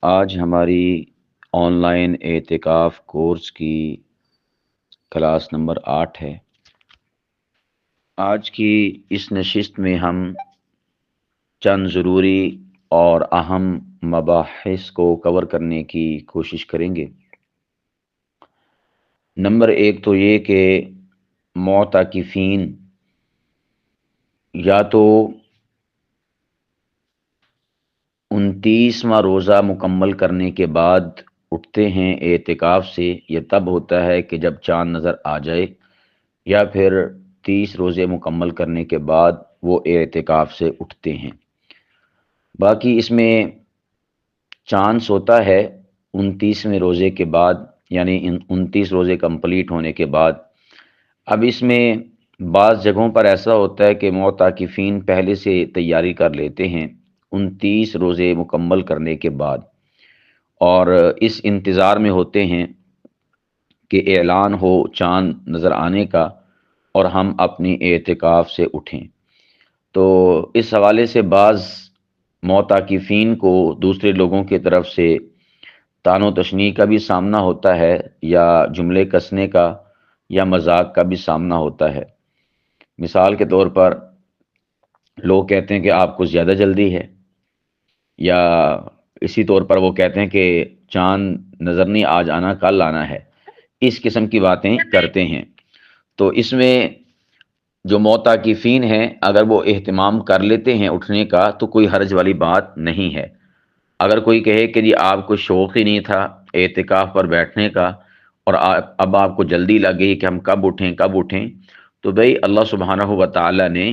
آج ہماری on line اعتکاف کورس کی کلاس نمبر 8 ہے۔ آج کی اس نشست میں ہم چند ضروری اور اہم مباحث کو کور کرنے کی کوشش کریں گے۔ نمبر 1 تو یہ کہ معتکفین یا تو 29واں روزہ مکمل کرنے کے بعد اٹھتے ہیں اعتکاف سے، یہ تب ہوتا ہے کہ جب چاند نظر آ جائے، یا پھر 30 روزے مکمل کرنے کے بعد وہ اعتکاف سے اٹھتے ہیں۔ باقی اس میں چانس ہوتا ہے 29ویں روزے کے بعد، یعنی 29 روزے کمپلیٹ ہونے کے بعد۔ اب اس میں بعض جگہوں پر ایسا ہوتا ہے کہ معتکفین پہلے سے تیاری کر لیتے ہیں 29 روزے مکمل کرنے کے بعد، اور اس انتظار میں ہوتے ہیں کہ اعلان ہو چاند نظر آنے کا اور ہم اپنی اعتکاف سے اٹھیں۔ تو اس حوالے سے بعض معتکفین کو دوسرے لوگوں کی طرف سے طعن و تشنیع کا بھی سامنا ہوتا ہے، یا جملے کسنے کا یا مذاق کا بھی سامنا ہوتا ہے۔ مثال کے طور پر لوگ کہتے ہیں کہ آپ کو زیادہ جلدی ہے، یا اسی طور پر وہ کہتے ہیں کہ چاند نظر نہیں آج آنا کل آنا ہے، اس قسم کی باتیں کرتے ہیں۔ تو اس میں جو معتکفین ہیں اگر وہ اہتمام کر لیتے ہیں اٹھنے کا تو کوئی حرج والی بات نہیں ہے۔ اگر کوئی کہے کہ جی آپ کو شوق ہی نہیں تھا اعتکاف پر بیٹھنے کا، اور اب آپ کو جلدی لگ گئی کہ ہم کب اٹھیں، تو بھئی اللہ سبحانہ و تعالی نے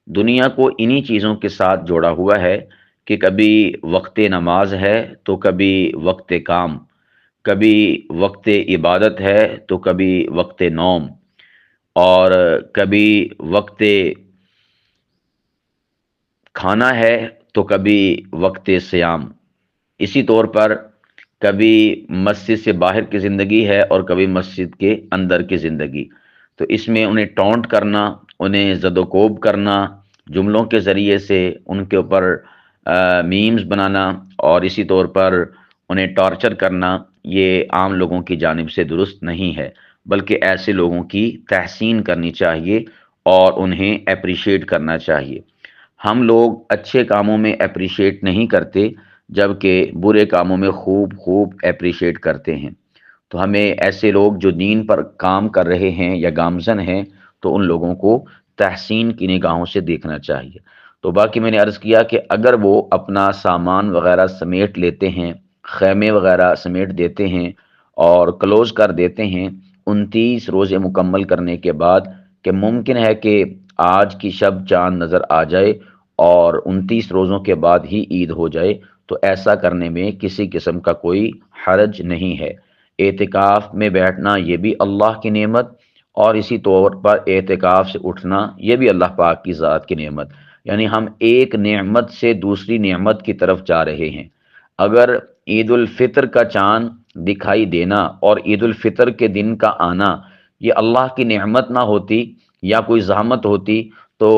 دنیا کو انہی چیزوں کے ساتھ جوڑا ہوا ہے کہ کبھی وقت نماز ہے تو کبھی وقت کام، کبھی وقت عبادت ہے تو کبھی وقت نوم، اور کبھی وقت کھانا ہے تو کبھی وقت سیام۔ اسی طور پر کبھی مسجد سے باہر کی زندگی ہے اور کبھی مسجد کے اندر کی زندگی۔ تو اس میں انہیں ٹونٹ کرنا، انہیں زد و کوب کرنا، جملوں کے ذریعے سے ان کے اوپر میمز بنانا، اور اسی طور پر انہیں ٹارچر کرنا، یہ عام لوگوں کی جانب سے درست نہیں ہے، بلکہ ایسے لوگوں کی تحسین کرنی چاہیے اور انہیں اپریشیٹ کرنا چاہیے۔ ہم لوگ اچھے کاموں میں اپریشیٹ نہیں کرتے، جبکہ برے کاموں میں خوب اپریشیٹ کرتے ہیں۔ تو ہمیں ایسے لوگ جو دین پر کام کر رہے ہیں یا گامزن ہیں، تو ان لوگوں کو تحسین کی نگاہوں سے دیکھنا چاہیے۔ تو باقی میں نے عرض کیا کہ اگر وہ اپنا سامان وغیرہ سمیٹ لیتے ہیں، خیمے وغیرہ سمیٹ دیتے ہیں اور کلوز کر دیتے ہیں 29 روزے مکمل کرنے کے بعد، کہ ممکن ہے کہ آج کی شب چاند نظر آ جائے اور 29 روزوں کے بعد ہی عید ہو جائے، تو ایسا کرنے میں کسی قسم کا کوئی حرج نہیں ہے۔ اعتکاف میں بیٹھنا یہ بھی اللہ کی نعمت، اور اسی طور پر اعتکاف سے اٹھنا یہ بھی اللہ پاک کی ذات کی نعمت، یعنی ہم ایک نعمت سے دوسری نعمت کی طرف جا رہے ہیں۔ اگر عید الفطر کا چاند دکھائی دینا اور عید الفطر کے دن کا آنا یہ اللہ کی نعمت نہ ہوتی یا کوئی زحمت ہوتی، تو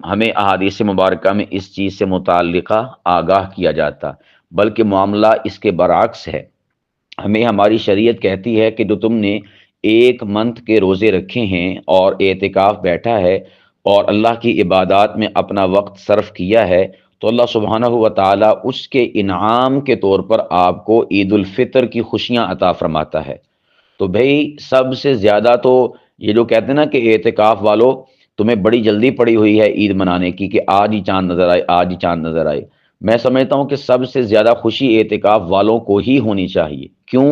ہمیں احادیث مبارکہ میں اس چیز سے متعلقہ آگاہ کیا جاتا، بلکہ معاملہ اس کے برعکس ہے۔ ہمیں ہماری شریعت کہتی ہے کہ جو تم نے 1 منتھ کے روزے رکھے ہیں اور اعتکاف بیٹھا ہے اور اللہ کی عبادات میں اپنا وقت صرف کیا ہے، تو اللہ سبحانہ و تعالیٰ اس کے انعام کے طور پر آپ کو عید الفطر کی خوشیاں عطا فرماتا ہے۔ تو بھئی سب سے زیادہ تو یہ جو کہتے ہیں نا کہ اعتکاف والو تمہیں بڑی جلدی پڑی ہوئی ہے عید منانے کی، کہ آج ہی چاند نظر آئے، آج ہی چاند نظر آئے، میں سمجھتا ہوں کہ سب سے زیادہ خوشی اعتکاف والوں کو ہی ہونی چاہیے۔ کیوں؟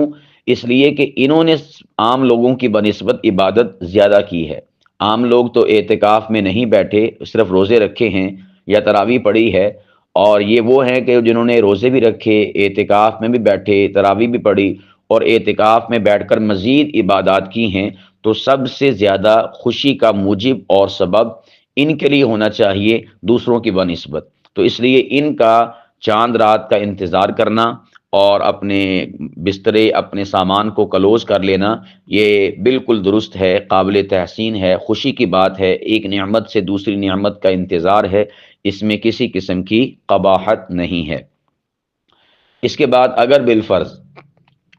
اس لیے کہ انہوں نے عام لوگوں کی بنسبت عبادت زیادہ کی ہے۔ عام لوگ تو اعتکاف میں نہیں بیٹھے، صرف روزے رکھے ہیں یا تراویح پڑھی ہے، اور یہ وہ ہیں کہ جنہوں نے روزے بھی رکھے، اعتکاف میں بھی بیٹھے، تراویح بھی پڑھی اور اعتکاف میں بیٹھ کر مزید عبادات کی ہیں۔ تو سب سے زیادہ خوشی کا موجب اور سبب ان کے لیے ہونا چاہیے دوسروں کی بنسبت۔ تو اس لیے ان کا چاند رات کا انتظار کرنا اور اپنے بسترے، اپنے سامان کو کلوز کر لینا، یہ بالکل درست ہے، قابل تحسین ہے، خوشی کی بات ہے۔ ایک نعمت سے دوسری نعمت کا انتظار ہے، اس میں کسی قسم کی قباحت نہیں ہے۔ اس کے بعد اگر بالفرض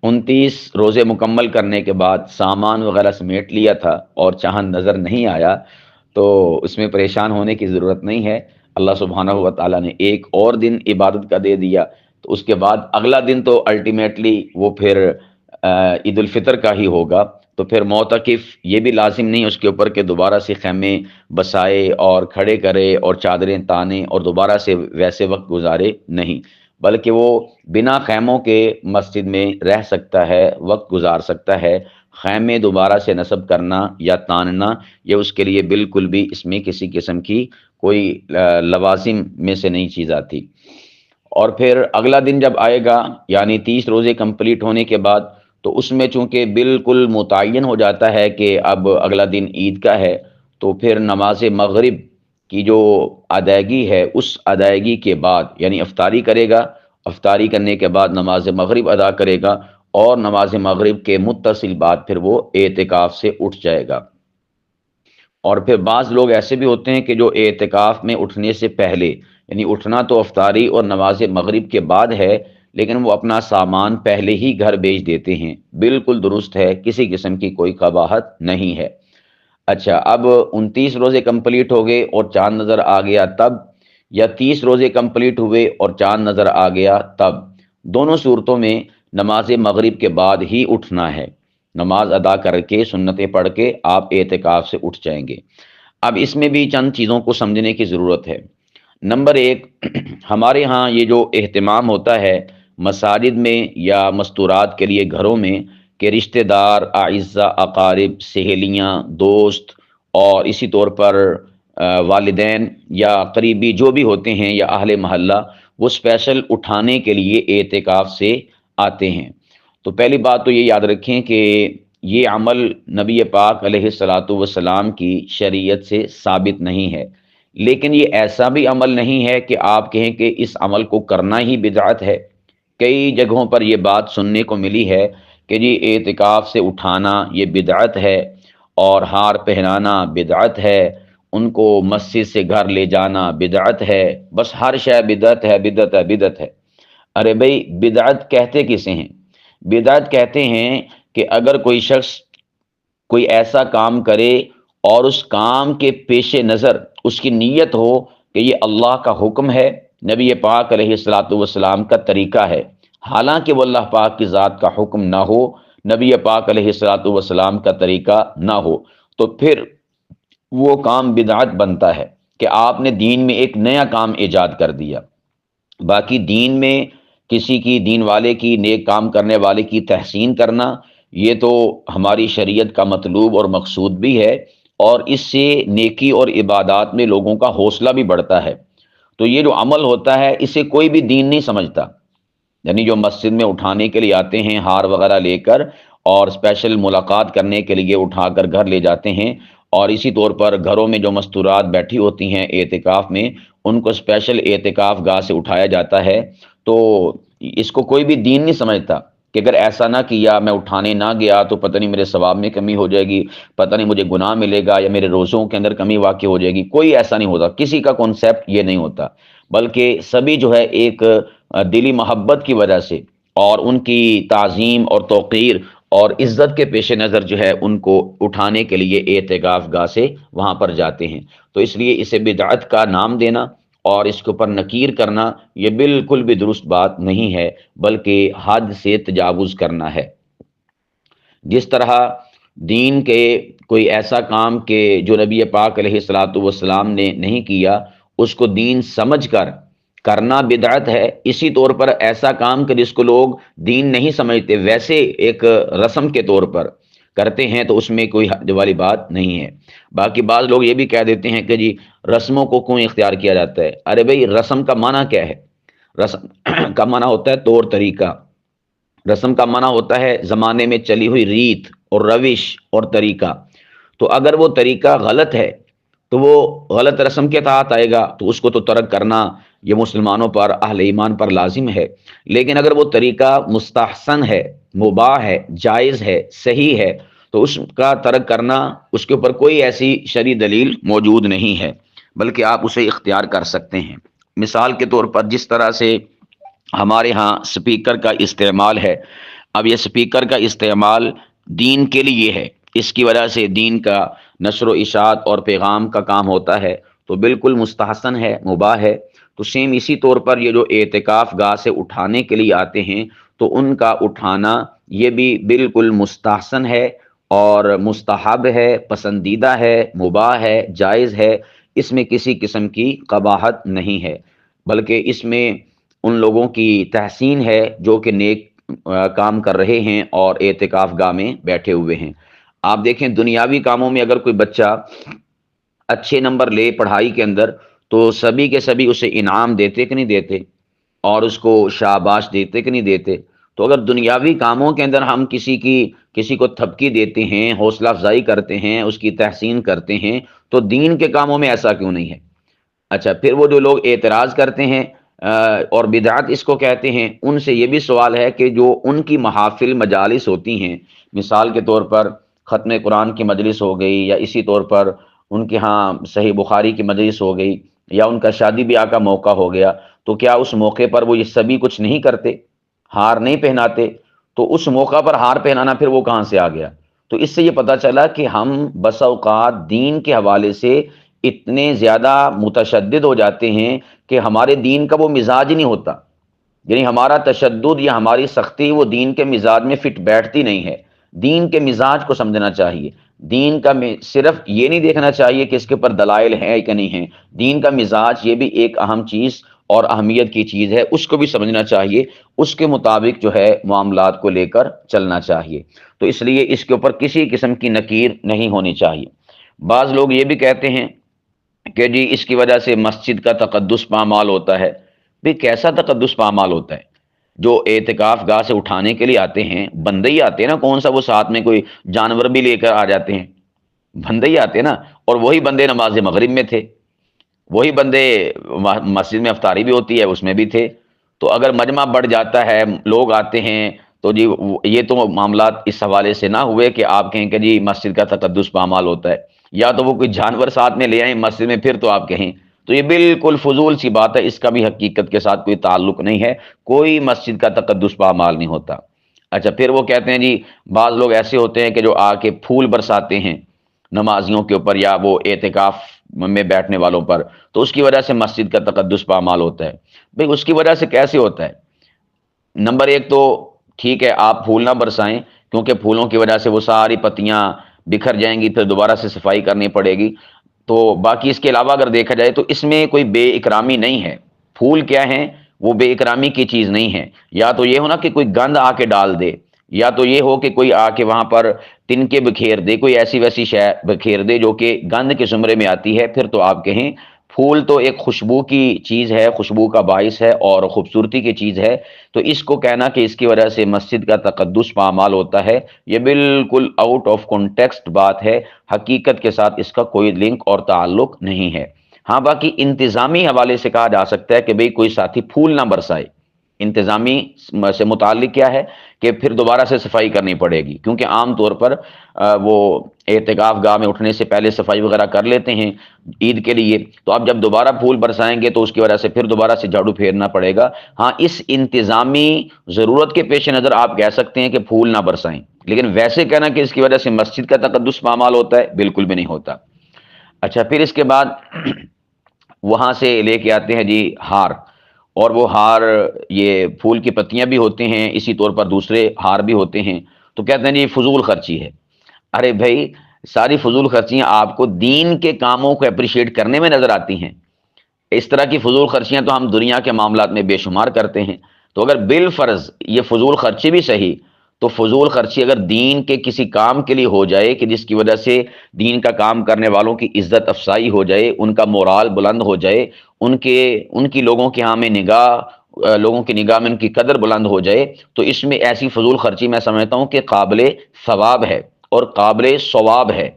29 روزے مکمل کرنے کے بعد سامان وغیرہ سمیٹ لیا تھا اور چاند نظر نہیں آیا، تو اس میں پریشان ہونے کی ضرورت نہیں ہے۔ اللہ سبحانہ و تعالیٰ نے ایک اور دن عبادت کا دے دیا، تو اس کے بعد اگلا دن تو الٹیمیٹلی وہ پھر عید الفطر کا ہی ہوگا۔ تو پھر معتکف یہ بھی لازم نہیں اس کے اوپر کہ دوبارہ سے خیمے بسائے اور کھڑے کرے اور چادریں تانے اور دوبارہ سے ویسے وقت گزارے، نہیں، بلکہ وہ بنا خیموں کے مسجد میں رہ سکتا ہے، وقت گزار سکتا ہے۔ خیمے دوبارہ سے نصب کرنا یا تاننا یہ اس کے لیے بالکل بھی اس میں کسی قسم کی کوئی لوازم میں سے نہیں چیز آتی۔ اور پھر اگلا دن جب آئے گا، یعنی 30 روزے کمپلیٹ ہونے کے بعد، تو اس میں چونکہ بالکل متعین ہو جاتا ہے کہ اب اگلا دن عید کا ہے، تو پھر نماز مغرب کی جو ادائیگی ہے اس ادائیگی کے بعد یعنی افطاری کرے گا، افطاری کرنے کے بعد نماز مغرب ادا کرے گا، اور نماز مغرب کے متصل بعد پھر وہ اعتکاف سے اٹھ جائے گا۔ اور پھر بعض لوگ ایسے بھی ہوتے ہیں کہ جو اعتکاف میں اٹھنے سے پہلے، یعنی اٹھنا تو افطاری اور نماز مغرب کے بعد ہے، لیکن وہ اپنا سامان پہلے ہی گھر بھیج دیتے ہیں، بالکل درست ہے، کسی قسم کی کوئی قباحت نہیں ہے۔ اچھا، اب 29 روزے کمپلیٹ ہو گئے اور چاند نظر آ گیا تب، یا 30 روزے کمپلیٹ ہوئے اور چاند نظر آ گیا تب، دونوں صورتوں میں نماز مغرب کے بعد ہی اٹھنا ہے۔ نماز ادا کر کے سنتیں پڑھ کے آپ اعتکاف سے اٹھ جائیں گے۔ اب اس میں بھی چند چیزوں کو سمجھنے کی ضرورت ہے۔ نمبر ایک، ہمارے ہاں یہ جو اہتمام ہوتا ہے مساجد میں یا مستورات کے لیے گھروں میں، کہ رشتہ دار، اعزاء، اقارب، سہیلیاں، دوست، اور اسی طور پر والدین یا قریبی جو بھی ہوتے ہیں یا اہل محلہ، وہ اسپیشل اٹھانے کے لیے اعتکاف سے آتے ہیں۔ تو پہلی بات تو یہ یاد رکھیں کہ یہ عمل نبی پاک علیہ الصلاۃ والسلام کی شریعت سے ثابت نہیں ہے، لیکن یہ ایسا بھی عمل نہیں ہے کہ آپ کہیں کہ اس عمل کو کرنا ہی بدعت ہے۔ کئی جگہوں پر یہ بات سننے کو ملی ہے کہ جی اعتکاف سے اٹھانا یہ بدعت ہے، اور ہار پہنانا بدعت ہے، ان کو مسجد سے گھر لے جانا بدعت ہے، بس ہر شے بدعت ہے، بدعت ہے، بدعت ہے۔ ارے بھائی، بدعت کہتے کسے ہیں؟ بدعت کہتے ہیں کہ اگر کوئی شخص کوئی ایسا کام کرے اور اس کام کے پیش نظر اس کی نیت ہو کہ یہ اللہ کا حکم ہے، نبی پاک علیہ الصلاۃ والسلام کا طریقہ ہے، حالانکہ وہ اللہ پاک کی ذات کا حکم نہ ہو، نبی پاک علیہ الصلاۃ والسلام کا طریقہ نہ ہو، تو پھر وہ کام بدعت بنتا ہے کہ آپ نے دین میں ایک نیا کام ایجاد کر دیا۔ باقی دین میں کسی کی، دین والے کی، نیک کام کرنے والے کی تحسین کرنا، یہ تو ہماری شریعت کا مطلوب اور مقصود بھی ہے، اور اس سے نیکی اور عبادات میں لوگوں کا حوصلہ بھی بڑھتا ہے۔ تو یہ جو عمل ہوتا ہے اسے کوئی بھی دین نہیں سمجھتا، یعنی جو مسجد میں اٹھانے کے لیے آتے ہیں ہار وغیرہ لے کر، اور اسپیشل ملاقات کرنے کے لیے اٹھا کر گھر لے جاتے ہیں، اور اسی طور پر گھروں میں جو مستورات بیٹھی ہوتی ہیں اعتکاف میں، ان کو اسپیشل اعتکاف گاہ سے اٹھایا جاتا ہے، تو اس کو کوئی بھی دین نہیں سمجھتا کہ اگر ایسا نہ کیا، میں اٹھانے نہ گیا تو پتہ نہیں میرے ثواب میں کمی ہو جائے گی، پتہ نہیں مجھے گناہ ملے گا، یا میرے روزوں کے اندر کمی واقع ہو جائے گی۔ کوئی ایسا نہیں ہوتا، کسی کا کانسیپٹ یہ نہیں ہوتا، بلکہ سبھی جو ہے ایک دلی محبت کی وجہ سے اور ان کی تعظیم اور توقیر اور عزت کے پیش نظر جو ہے ان کو اٹھانے کے لیے اعتکاف گاہ سے وہاں پر جاتے ہیں۔ تو اس لیے اسے بدعت کا نام دینا اور اس کے اوپر نکیر کرنا یہ بالکل بھی درست بات نہیں ہے، بلکہ حد سے تجاوز کرنا ہے۔ جس طرح دین کے کوئی ایسا کام کہ جو نبی پاک علیہ الصلاۃ والسلام نے نہیں کیا، اس کو دین سمجھ کر کرنا بدعت ہے، اسی طور پر ایسا کام کہ جس کو لوگ دین نہیں سمجھتے، ویسے ایک رسم کے طور پر کرتے ہیں، تو اس میں کوئی حرج والی بات نہیں ہے۔ باقی بعض لوگ یہ بھی کہہ دیتے ہیں کہ جی رسموں کو کیوں اختیار کیا جاتا ہے؟ ارے بھائی، رسم کا معنی کیا ہے؟ رسم کا معنی ہوتا ہے طور طریقہ، رسم کا معنی ہوتا ہے زمانے میں چلی ہوئی ریت اور روش اور طریقہ۔ تو اگر وہ طریقہ غلط ہے تو وہ غلط رسم کے تحت آئے گا، تو اس کو تو ترک کرنا یہ مسلمانوں پر، اہل ایمان پر لازم ہے۔ لیکن اگر وہ طریقہ مستحسن ہے، مباح ہے، جائز ہے، صحیح ہے، تو اس کا ترک کرنا، اس کے اوپر کوئی ایسی شرعی دلیل موجود نہیں ہے، بلکہ آپ اسے اختیار کر سکتے ہیں۔ مثال کے طور پر جس طرح سے ہمارے ہاں سپیکر کا استعمال ہے. اب یہ سپیکر کا استعمال دین کے لیے ہے، اس کی وجہ سے دین کا نشر و اشاعت اور پیغام کا کام ہوتا ہے، تو بالکل مستحسن ہے، مباح ہے. تو سیم اسی طور پر یہ جو اعتکاف گاہ سے اٹھانے کے لیے آتے ہیں تو ان کا اٹھانا یہ بھی بالکل مستحسن ہے اور مستحب ہے، پسندیدہ ہے، مباح ہے، جائز ہے. اس میں کسی قسم کی قباحت نہیں ہے، بلکہ اس میں ان لوگوں کی تحسین ہے جو کہ نیک کام کر رہے ہیں اور اعتکاف گاہ میں بیٹھے ہوئے ہیں. آپ دیکھیں دنیاوی کاموں میں اگر کوئی بچہ اچھے نمبر لے پڑھائی کے اندر تو سبھی کے سبھی اسے انعام دیتے کہ نہیں دیتے، اور اس کو شاباش دیتے کہ نہیں دیتے. تو اگر دنیاوی کاموں کے اندر ہم کسی کو تھپکی دیتے ہیں، حوصلہ افزائی کرتے ہیں، اس کی تحسین کرتے ہیں، تو دین کے کاموں میں ایسا کیوں نہیں ہے؟ اچھا، پھر وہ جو لوگ اعتراض کرتے ہیں اور بدعت اس کو کہتے ہیں، ان سے یہ بھی سوال ہے کہ جو ان کی محافل مجالس ہوتی ہیں، مثال کے طور پر ختم قرآن کی مجلس ہو گئی، یا اسی طور پر ان کے ہاں صحیح بخاری کی مجلس ہو گئی، یا ان کا شادی بیاہ کا موقع ہو گیا، تو کیا اس موقع پر وہ یہ سبھی کچھ نہیں کرتے، ہار نہیں پہناتے؟ تو اس موقع پر ہار پہنانا پھر وہ کہاں سے آ گیا؟ تو اس سے یہ پتہ چلا کہ ہم بسا اوقات دین کے حوالے سے اتنے زیادہ متشدد ہو جاتے ہیں کہ ہمارے دین کا وہ مزاج ہی نہیں ہوتا. یعنی ہمارا تشدد یا ہماری سختی وہ دین کے مزاج میں فٹ بیٹھتی نہیں ہے. دین کے مزاج کو سمجھنا چاہیے. دین کا صرف یہ نہیں دیکھنا چاہیے کہ اس کے اوپر دلائل ہیں کہ نہیں ہیں. دین کا مزاج یہ بھی ایک اہم چیز اور اہمیت کی چیز ہے، اس کو بھی سمجھنا چاہیے، اس کے مطابق جو ہے معاملات کو لے کر چلنا چاہیے. تو اس لیے اس کے اوپر کسی قسم کی نکیر نہیں ہونی چاہیے. بعض لوگ یہ بھی کہتے ہیں کہ جی اس کی وجہ سے مسجد کا تقدس پامال ہوتا ہے. بھی کیسا تقدس پامال ہوتا ہے؟ جو اعتکاف گاہ سے اٹھانے کے لیے آتے ہیں بندے ہی آتے ہیں نا، کون سا وہ ساتھ میں کوئی جانور بھی لے کر آ جاتے ہیں؟ بندے ہی آتے ہیں نا. اور وہی بندے نماز مغرب میں تھے، وہی بندے مسجد میں افطاری بھی ہوتی ہے اس میں بھی تھے. تو اگر مجمع بڑھ جاتا ہے، لوگ آتے ہیں، تو جی یہ تو معاملات اس حوالے سے نہ ہوئے کہ آپ کہیں کہ جی مسجد کا تقدس پامال ہوتا ہے، یا تو وہ کوئی جانور ساتھ میں لے آئیں مسجد میں پھر تو آپ کہیں. تو یہ بالکل فضول سی بات ہے، اس کا بھی حقیقت کے ساتھ کوئی تعلق نہیں ہے. کوئی مسجد کا تقدس پامال نہیں ہوتا. اچھا، پھر وہ کہتے ہیں جی بعض لوگ ایسے ہوتے ہیں کہ جو آ کے پھول برساتے ہیں نمازیوں کے اوپر یا وہ اعتکاف میں بیٹھنے والوں پر، تو اس کی وجہ سے مسجد کا تقدس پامال ہوتا ہے. بھئی اس کی وجہ سے کیسے ہوتا ہے؟ نمبر ایک تو ٹھیک ہے آپ پھول نہ برسائیں، کیونکہ پھولوں کی وجہ سے وہ ساری پتیاں بکھر جائیں گی، پھر دوبارہ سے صفائی کرنی پڑے گی. تو باقی اس کے علاوہ اگر دیکھا جائے تو اس میں کوئی بے اکرامی نہیں ہے. پھول کیا ہیں؟ وہ بے اکرامی کی چیز نہیں ہے. یا تو یہ ہونا کہ کوئی گند آ کے ڈال دے، یا تو یہ ہو کہ کوئی آ کے وہاں پر تنکے بکھیر دے، کوئی ایسی ویسی شے بکھیر دے جو کہ گند کے زمرے میں آتی ہے، پھر تو آپ کہیں. پھول تو ایک خوشبو کی چیز ہے، خوشبو کا باعث ہے اور خوبصورتی کی چیز ہے. تو اس کو کہنا کہ اس کی وجہ سے مسجد کا تقدس پامال ہوتا ہے، یہ بالکل آؤٹ آف کانٹیکسٹ بات ہے. حقیقت کے ساتھ اس کا کوئی لنک اور تعلق نہیں ہے. ہاں باقی انتظامی حوالے سے کہا جا سکتا ہے کہ بھئی کوئی ساتھی پھول نہ برسائے. انتظامی سے متعلق کیا ہے کہ پھر دوبارہ سے صفائی کرنی پڑے گی، کیونکہ عام طور پر وہ اعتکاف گاہ میں اٹھنے سے پہلے صفائی وغیرہ کر لیتے ہیں عید کے لیے. تو اب جب دوبارہ پھول برسائیں گے تو اس کی وجہ سے پھر دوبارہ سے جھاڑو پھیرنا پڑے گا. ہاں اس انتظامی ضرورت کے پیش نظر آپ کہہ سکتے ہیں کہ پھول نہ برسائیں، لیکن ویسے کہنا کہ اس کی وجہ سے مسجد کا تقدس پامال ہوتا ہے، بالکل بھی نہیں ہوتا. اچھا، پھر اس کے بعد وہاں سے لے کے آتے ہیں جی ہار، اور وہ ہار یہ پھول کی پتیاں بھی ہوتے ہیں، اسی طور پر دوسرے ہار بھی ہوتے ہیں. تو کہتے ہیں جی فضول خرچی ہے. ارے بھائی ساری فضول خرچیاں آپ کو دین کے کاموں کو اپریشیٹ کرنے میں نظر آتی ہیں؟ اس طرح کی فضول خرچیاں تو ہم دنیا کے معاملات میں بے شمار کرتے ہیں. تو اگر بالفرض یہ فضول خرچی بھی صحیح، تو فضول خرچی اگر دین کے کسی کام کے لیے ہو جائے کہ جس کی وجہ سے دین کا کام کرنے والوں کی عزت افزائی ہو جائے، ان کا مورال بلند ہو جائے، ان کی لوگوں کے ہاں میں لوگوں کی نگاہ میں ان کی قدر بلند ہو جائے، تو اس میں ایسی فضول خرچی میں سمجھتا ہوں کہ قابل ثواب ہے اور قابل ثواب ہے.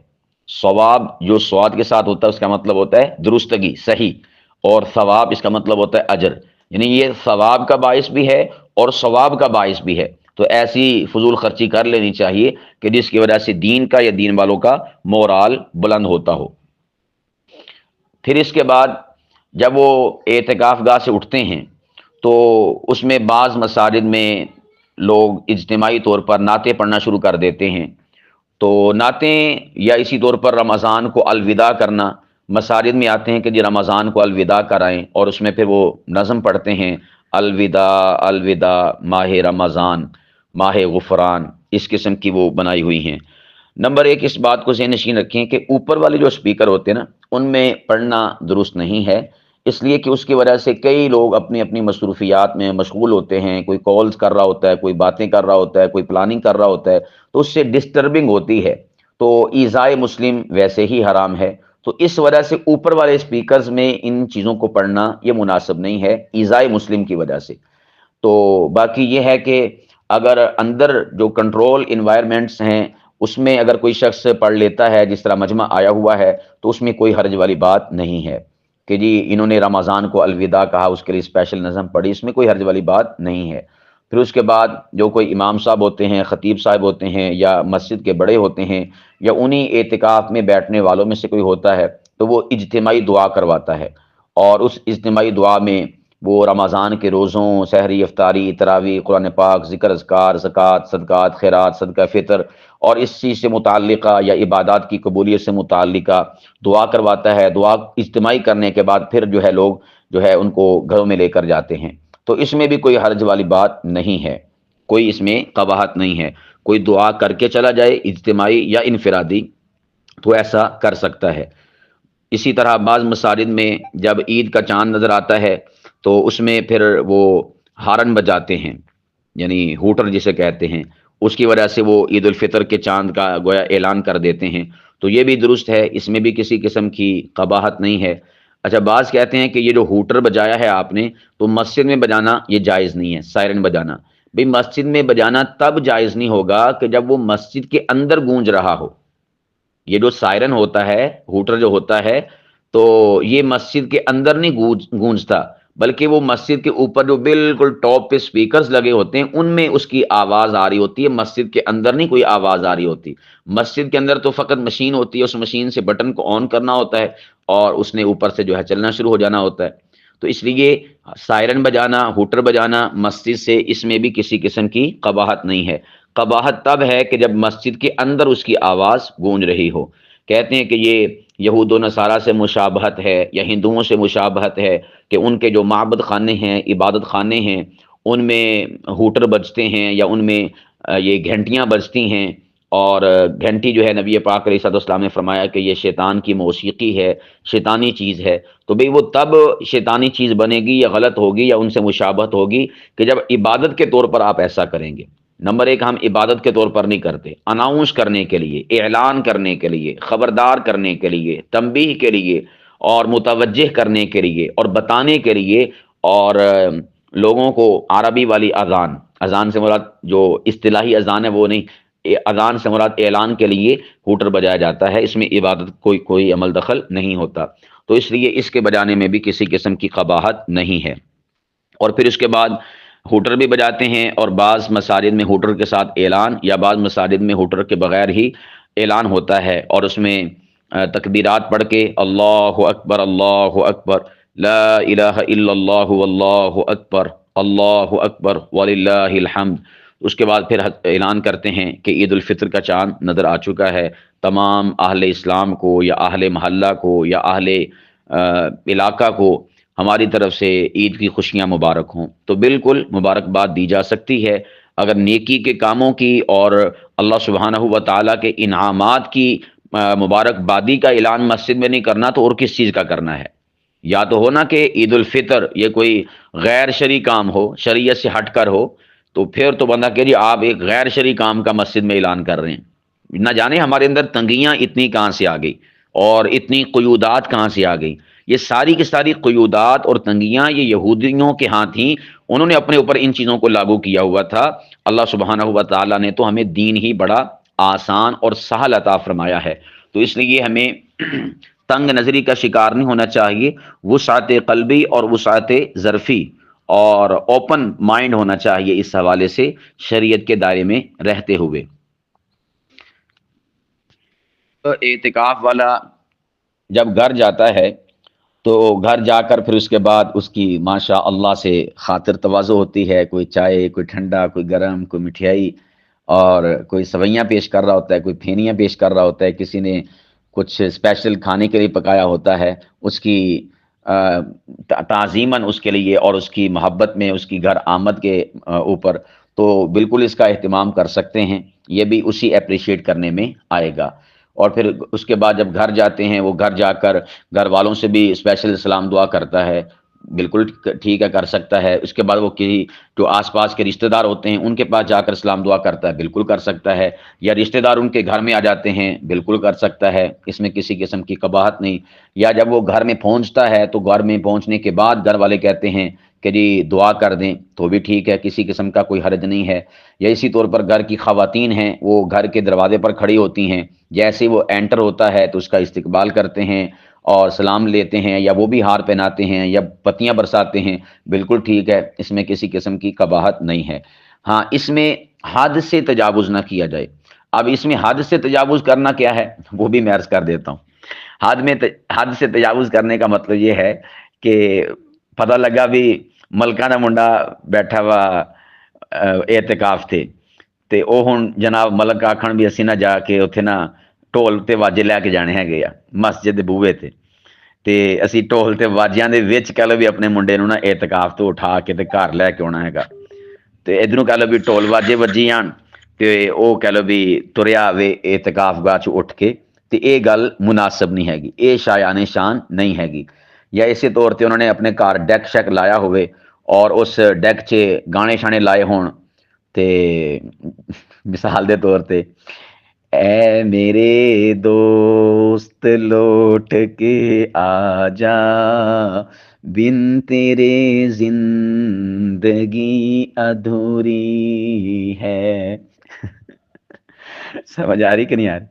ثواب جو سواد کے ساتھ ہوتا ہے اس کا مطلب ہوتا ہے درستگی، صحیح، اور ثواب اس کا مطلب ہوتا ہے اجر. یعنی یہ ثواب کا باعث بھی ہے اور ثواب کا باعث بھی ہے. تو ایسی فضول خرچی کر لینی چاہیے کہ جس کی وجہ سے دین کا یا دین والوں کا مورال بلند ہوتا ہو. پھر اس کے بعد جب وہ اعتکاف گاہ سے اٹھتے ہیں تو اس میں بعض مساجد میں لوگ اجتماعی طور پر نعتیں پڑھنا شروع کر دیتے ہیں. تو نعتیں یا اسی طور پر رمضان کو الوداع کرنا، مساجد میں آتے ہیں کہ جی رمضان کو الوداع کرائیں، اور اس میں پھر وہ نظم پڑھتے ہیں، الوداع الوداع ماہ رمضان ماہ غفران، اس قسم کی وہ بنائی ہوئی ہیں. نمبر ایک، اس بات کو ذہن نشین رکھیں کہ اوپر والے جو اسپیکر ہوتے ہیں نا، ان میں پڑھنا درست نہیں ہے، اس لیے کہ اس کی وجہ سے کئی لوگ اپنی اپنی مصروفیات میں مشغول ہوتے ہیں، کوئی کالز کر رہا ہوتا ہے، کوئی باتیں کر رہا ہوتا ہے، کوئی پلاننگ کر رہا ہوتا ہے، تو اس سے ڈسٹربنگ ہوتی ہے. تو ایذائے مسلم ویسے ہی حرام ہے، تو اس وجہ سے اوپر والے اسپیکرز میں ان چیزوں کو پڑھنا یہ مناسب نہیں ہے ایذائے مسلم کی وجہ سے. تو باقی یہ ہے کہ اگر اندر جو کنٹرول انوائرمنٹس ہیں اس میں اگر کوئی شخص پڑھ لیتا ہے، جس طرح مجمع آیا ہوا ہے، تو اس میں کوئی حرج والی بات نہیں ہے کہ جی انہوں نے رمضان کو الوداع کہا، اس کے لیے اسپیشل نظم پڑھی، اس میں کوئی حرج والی بات نہیں ہے. پھر اس کے بعد جو کوئی امام صاحب ہوتے ہیں، خطیب صاحب ہوتے ہیں، یا مسجد کے بڑے ہوتے ہیں، یا انہی اعتکاف میں بیٹھنے والوں میں سے کوئی ہوتا ہے، تو وہ اجتماعی دعا کرواتا ہے، اور اس اجتماعی دعا میں وہ رمضان کے روزوں، سحری، افطاری، تراویح، قرآن پاک، ذکر اذکار، زکوٰۃ، صدقات، خیرات، صدقہ فطر اور اس چیز سے متعلقہ یا عبادات کی قبولیت سے متعلقہ دعا کرواتا ہے. دعا اجتماعی کرنے کے بعد پھر جو ہے لوگ جو ہے ان کو گھروں میں لے کر جاتے ہیں. تو اس میں بھی کوئی حرج والی بات نہیں ہے، کوئی اس میں قباحت نہیں ہے. کوئی دعا کر کے چلا جائے اجتماعی یا انفرادی تو ایسا کر سکتا ہے. اسی طرح بعض مساجد میں جب عید کا چاند نظر آتا ہے تو اس میں پھر وہ ہارن بجاتے ہیں، یعنی ہوٹر جسے کہتے ہیں، اس کی وجہ سے وہ عید الفطر کے چاند کا گویا اعلان کر دیتے ہیں. تو یہ بھی درست ہے، اس میں بھی کسی قسم کی قباحت نہیں ہے. اچھا، بعض کہتے ہیں کہ یہ جو ہوٹر بجایا ہے آپ نے، تو مسجد میں بجانا یہ جائز نہیں ہے، سائرن بجانا. بھئی مسجد میں بجانا تب جائز نہیں ہوگا کہ جب وہ مسجد کے اندر گونج رہا ہو. یہ جو سائرن ہوتا ہے، ہوٹر جو ہوتا ہے، تو یہ مسجد کے اندر نہیں گونجتا، بلکہ وہ مسجد کے اوپر جو بالکل ٹاپ پہ سپیکرز لگے ہوتے ہیں ان میں اس کی آواز آ رہی ہوتی ہے، مسجد کے اندر نہیں کوئی آواز آ رہی ہوتی. مسجد کے اندر تو فقط مشین ہوتی ہے، اس مشین سے بٹن کو آن کرنا ہوتا ہے اور اس نے اوپر سے جو ہے چلنا شروع ہو جانا ہوتا ہے. تو اس لیے سائرن بجانا، ہوٹر بجانا مسجد سے، اس میں بھی کسی قسم کی قباحت نہیں ہے. قباحت تب ہے کہ جب مسجد کے اندر اس کی آواز گونج رہی ہو. کہتے ہیں کہ یہ یہود و نصارہ سے مشابہت ہے یا ہندوؤں سے مشابہت ہے کہ ان کے جو معبد خانے ہیں، عبادت خانے ہیں، ان میں ہوٹر بجتے ہیں یا ان میں یہ گھنٹیاں بجتی ہیں. اور گھنٹی جو ہے نبی پاک علیہ الصلوۃ والسلام نے فرمایا کہ یہ شیطان کی موسیقی ہے، شیطانی چیز ہے. تو بھئی وہ تب شیطانی چیز بنے گی یا غلط ہوگی یا ان سے مشابہت ہوگی کہ جب عبادت کے طور پر آپ ایسا کریں گے. نمبر ایک، ہم عبادت کے طور پر نہیں کرتے، اناؤنس کرنے کے لیے، اعلان کرنے کے لیے، خبردار کرنے کے لیے، تنبیہ کے لیے اور متوجہ کرنے کے لیے اور بتانے کے لیے. اور لوگوں کو عربی والی اذان، اذان سے مراد جو اصطلاحی اذان ہے وہ نہیں، اذان سے مراد اعلان کے لیے ہوٹر بجایا جاتا ہے، اس میں عبادت کوئی عمل دخل نہیں ہوتا. تو اس لیے اس کے بجانے میں بھی کسی قسم کی قباحت نہیں ہے. اور پھر اس کے بعد ہوٹر بھی بجاتے ہیں، اور بعض مساجد میں ہوٹر کے ساتھ اعلان، یا بعض مساجد میں ہوٹر کے بغیر ہی اعلان ہوتا ہے، اور اس میں تکبیرات پڑھ کے اللہ اکبر اللہ اکبر لا الہ الا اللہ واللہ اکبر اللہ اکبر وللہ الحمد. اس کے بعد پھر اعلان کرتے ہیں کہ عید الفطر کا چاند نظر آ چکا ہے، تمام اہل اسلام کو یا اہل محلہ کو یا اہل علاقہ کو ہماری طرف سے عید کی خوشیاں مبارک ہوں. تو بالکل مبارکباد دی جا سکتی ہے. اگر نیکی کے کاموں کی اور اللہ سبحانہ و تعالیٰ کے انعامات کی مبارک بادی کا اعلان مسجد میں نہیں کرنا تو اور کس چیز کا کرنا ہے؟ یا تو ہونا کہ عید الفطر یہ کوئی غیر شرعی کام ہو، شریعت سے ہٹ کر ہو، تو پھر تو بندہ کہ جی آپ ایک غیر شرعی کام کا مسجد میں اعلان کر رہے ہیں. نہ جانے ہمارے اندر تنگیاں اتنی کہاں سے آ گئی اور اتنی قیودات کہاں سے آ گئی. یہ ساری کی ساری قیودات اور تنگیاں یہ یہودیوں کے ہاں تھیں، انہوں نے اپنے اوپر ان چیزوں کو لاگو کیا ہوا تھا. اللہ سبحانہ و تعالیٰ نے تو ہمیں دین ہی بڑا آسان اور سہل عطا فرمایا ہے. تو اس لیے ہمیں تنگ نظری کا شکار نہیں ہونا چاہیے، وسعت قلبی اور وسعت ظرفی اور اوپن مائنڈ ہونا چاہیے اس حوالے سے، شریعت کے دائرے میں رہتے ہوئے. اعتکاف والا جب گھر جاتا ہے تو گھر جا کر پھر اس کے بعد اس کی ماشاء اللہ سے خاطر تواضع ہوتی ہے، کوئی چائے، کوئی ٹھنڈا، کوئی گرم، کوئی مٹھائی، اور کوئی سوئیاں پیش کر رہا ہوتا ہے، کوئی پھینیاں پیش کر رہا ہوتا ہے، کسی نے کچھ اسپیشل کھانے کے لیے پکایا ہوتا ہے، اس کی تعظیماً اس کے لیے اور اس کی محبت میں اس کی گھر آمد کے اوپر، تو بالکل اس کا اہتمام کر سکتے ہیں، یہ بھی اسی اپریشیٹ کرنے میں آئے گا۔ اور پھر اس کے بعد جب گھر جاتے ہیں، وہ گھر جا کر گھر والوں سے بھی اسپیشل سلام دعا کرتا ہے، بالکل ٹھیک ہے، کر سکتا ہے۔ اس کے بعد وہ کسی جو آس پاس کے رشتہ دار ہوتے ہیں ان کے پاس جا کر سلام دعا کرتا ہے، بالکل کر سکتا ہے، یا رشتہ دار ان کے گھر میں آ جاتے ہیں، بالکل کر سکتا ہے، اس میں کسی قسم کی قباحت نہیں۔ یا جب وہ گھر میں پہنچتا ہے تو گھر میں پہنچنے کے بعد گھر والے کہتے ہیں کہ جی دعا کر دیں، تو بھی ٹھیک ہے، کسی قسم کا کوئی حرج نہیں ہے۔ یا اسی طور پر گھر کی خواتین ہیں، وہ گھر کے دروازے پر کھڑی ہوتی ہیں، جیسے وہ انٹر ہوتا ہے تو اس کا استقبال کرتے ہیں اور سلام لیتے ہیں، یا وہ بھی ہار پہناتے ہیں یا پتیاں برساتے ہیں، بالکل ٹھیک ہے، اس میں کسی قسم کی قباحت نہیں ہے۔ ہاں، اس میں حد سے تجاوز نہ کیا جائے۔ اب اس میں حد سے تجاوز کرنا کیا ہے وہ بھی میں عرض کر دیتا ہوں۔ حد سے تجاوز کرنے کا مطلب یہ ہے کہ پتہ لگا بھی ملکہ دا منڈا بیٹھا ہوا اعتکاف تھے، تے او ہن جناب ملک آکھن بھی اسی نہ جا کے اتنے نہ ਢੋਲ ਤੇ ਵਾਜੇ ਲੈ ਕੇ ਜਾਣੇ ਹੈਗੇ ਆ ਮਸਜਿਦ ਦੇ ਬੂਹੇ ਤੇ ਅਸੀਂ ਢੋਲ ਤੇ ਵਾਜਿਆਂ ਦੇ ਵਿੱਚ ਕਹ ਲਓ ਵੀ ਆਪਣੇ ਮੁੰਡੇ ਨੂੰ ਨਾ ਇਤਕਾਫ ਤੋਂ ਉਠਾ ਕੇ ਤੇ ਘਰ ਲੈ ਕੇ ਆਉਣਾ ਹੈਗਾ। ਤੇ ਇਧਰੋਂ ਕਹ ਲਓ ਵੀ ਢੋਲ ਵਾਜੇ ਵੱਜੀ ਜਾਣ ਤੇ ਉਹ ਕਹ ਲਓ ਵੀ ਤੁਰਿਆ ਆਵੇ ਇਤਕਾਫ ਗਾਹ ਚ ਉੱਠ ਕੇ, ਤੇ ਇਹ ਗੱਲ ਮੁਨਾਸਬ ਨਹੀਂ ਹੈਗੀ, ਇਹ ਸ਼ਾਇਆਨ ਸ਼ਾਨ ਨਹੀਂ ਹੈਗੀ। ਜਾਂ ਇਸੇ ਤੌਰ ਤੇ ਉਹਨਾਂ ਨੇ ਆਪਣੇ ਘਰ ਡੈਕ ਸ਼ੈਕ ਲਾਇਆ ਹੋਵੇ ਔਰ ਉਸ ਡੈਕ 'ਚ ਗਾਣੇ ਸ਼ਾਣੇ ਲਾਏ ਹੋਣ, ਤੇ ਮਿਸਾਲ ਦੇ ਤੌਰ ਤੇ اے میرے دوست لوٹ کے آ جا، بن تیرے زندگی ادھوری ہے۔ سمجھ آ رہی کہ نہیں آ رہی؟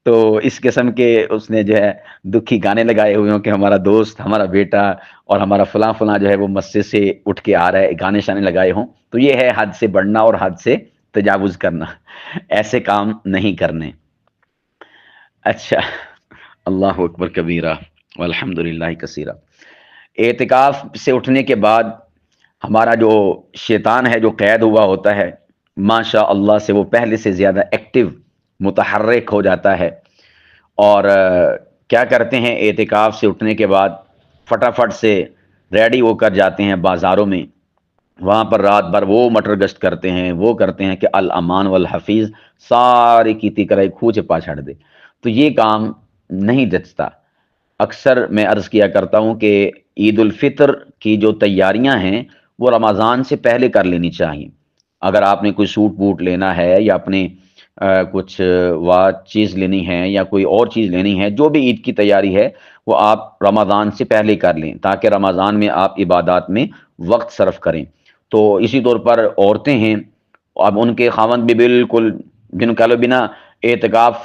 تو اس قسم کے اس نے جو ہے دکھی گانے لگائے ہوئے ہوں کہ ہمارا دوست، ہمارا بیٹا اور ہمارا فلاں فلاں جو ہے وہ مسجد سے اٹھ کے آ رہا ہے، گانے شانے لگائے ہوں، تو یہ ہے حد سے بڑھنا اور حد سے تجاوز کرنا، ایسے کام نہیں کرنے۔ اچھا، اللہ اکبر کبیرہ والحمد للہ کثیرہ۔ اعتکاف سے اٹھنے کے بعد ہمارا جو شیطان ہے جو قید ہوا ہوتا ہے، ماشاء اللہ سے وہ پہلے سے زیادہ ایکٹیو، متحرک ہو جاتا ہے، اور کیا کرتے ہیں اعتکاف سے اٹھنے کے بعد فٹافٹ سے ریڈی ہو کر جاتے ہیں بازاروں میں، وہاں پر رات بھر وہ مٹر گشت کرتے ہیں، وہ کرتے ہیں کہ الامان والحفیظ ساری کیتی کرے کھو چپا چھڑ دے۔ تو یہ کام نہیں دچتا۔ اکثر میں عرض کیا کرتا ہوں کہ عید الفطر کی جو تیاریاں ہیں وہ رمضان سے پہلے کر لینی چاہیے۔ اگر آپ نے کوئی سوٹ بوٹ لینا ہے یا اپنے کچھ واچ چیز لینی ہے یا کوئی اور چیز لینی ہے، جو بھی عید کی تیاری ہے وہ آپ رمضان سے پہلے کر لیں، تاکہ رمضان میں آپ عبادات میں وقت صرف کریں۔ تو اسی طور پر عورتیں ہیں، اب ان کے خاوند بھی بالکل جن کہہ لو بنا اعتکاف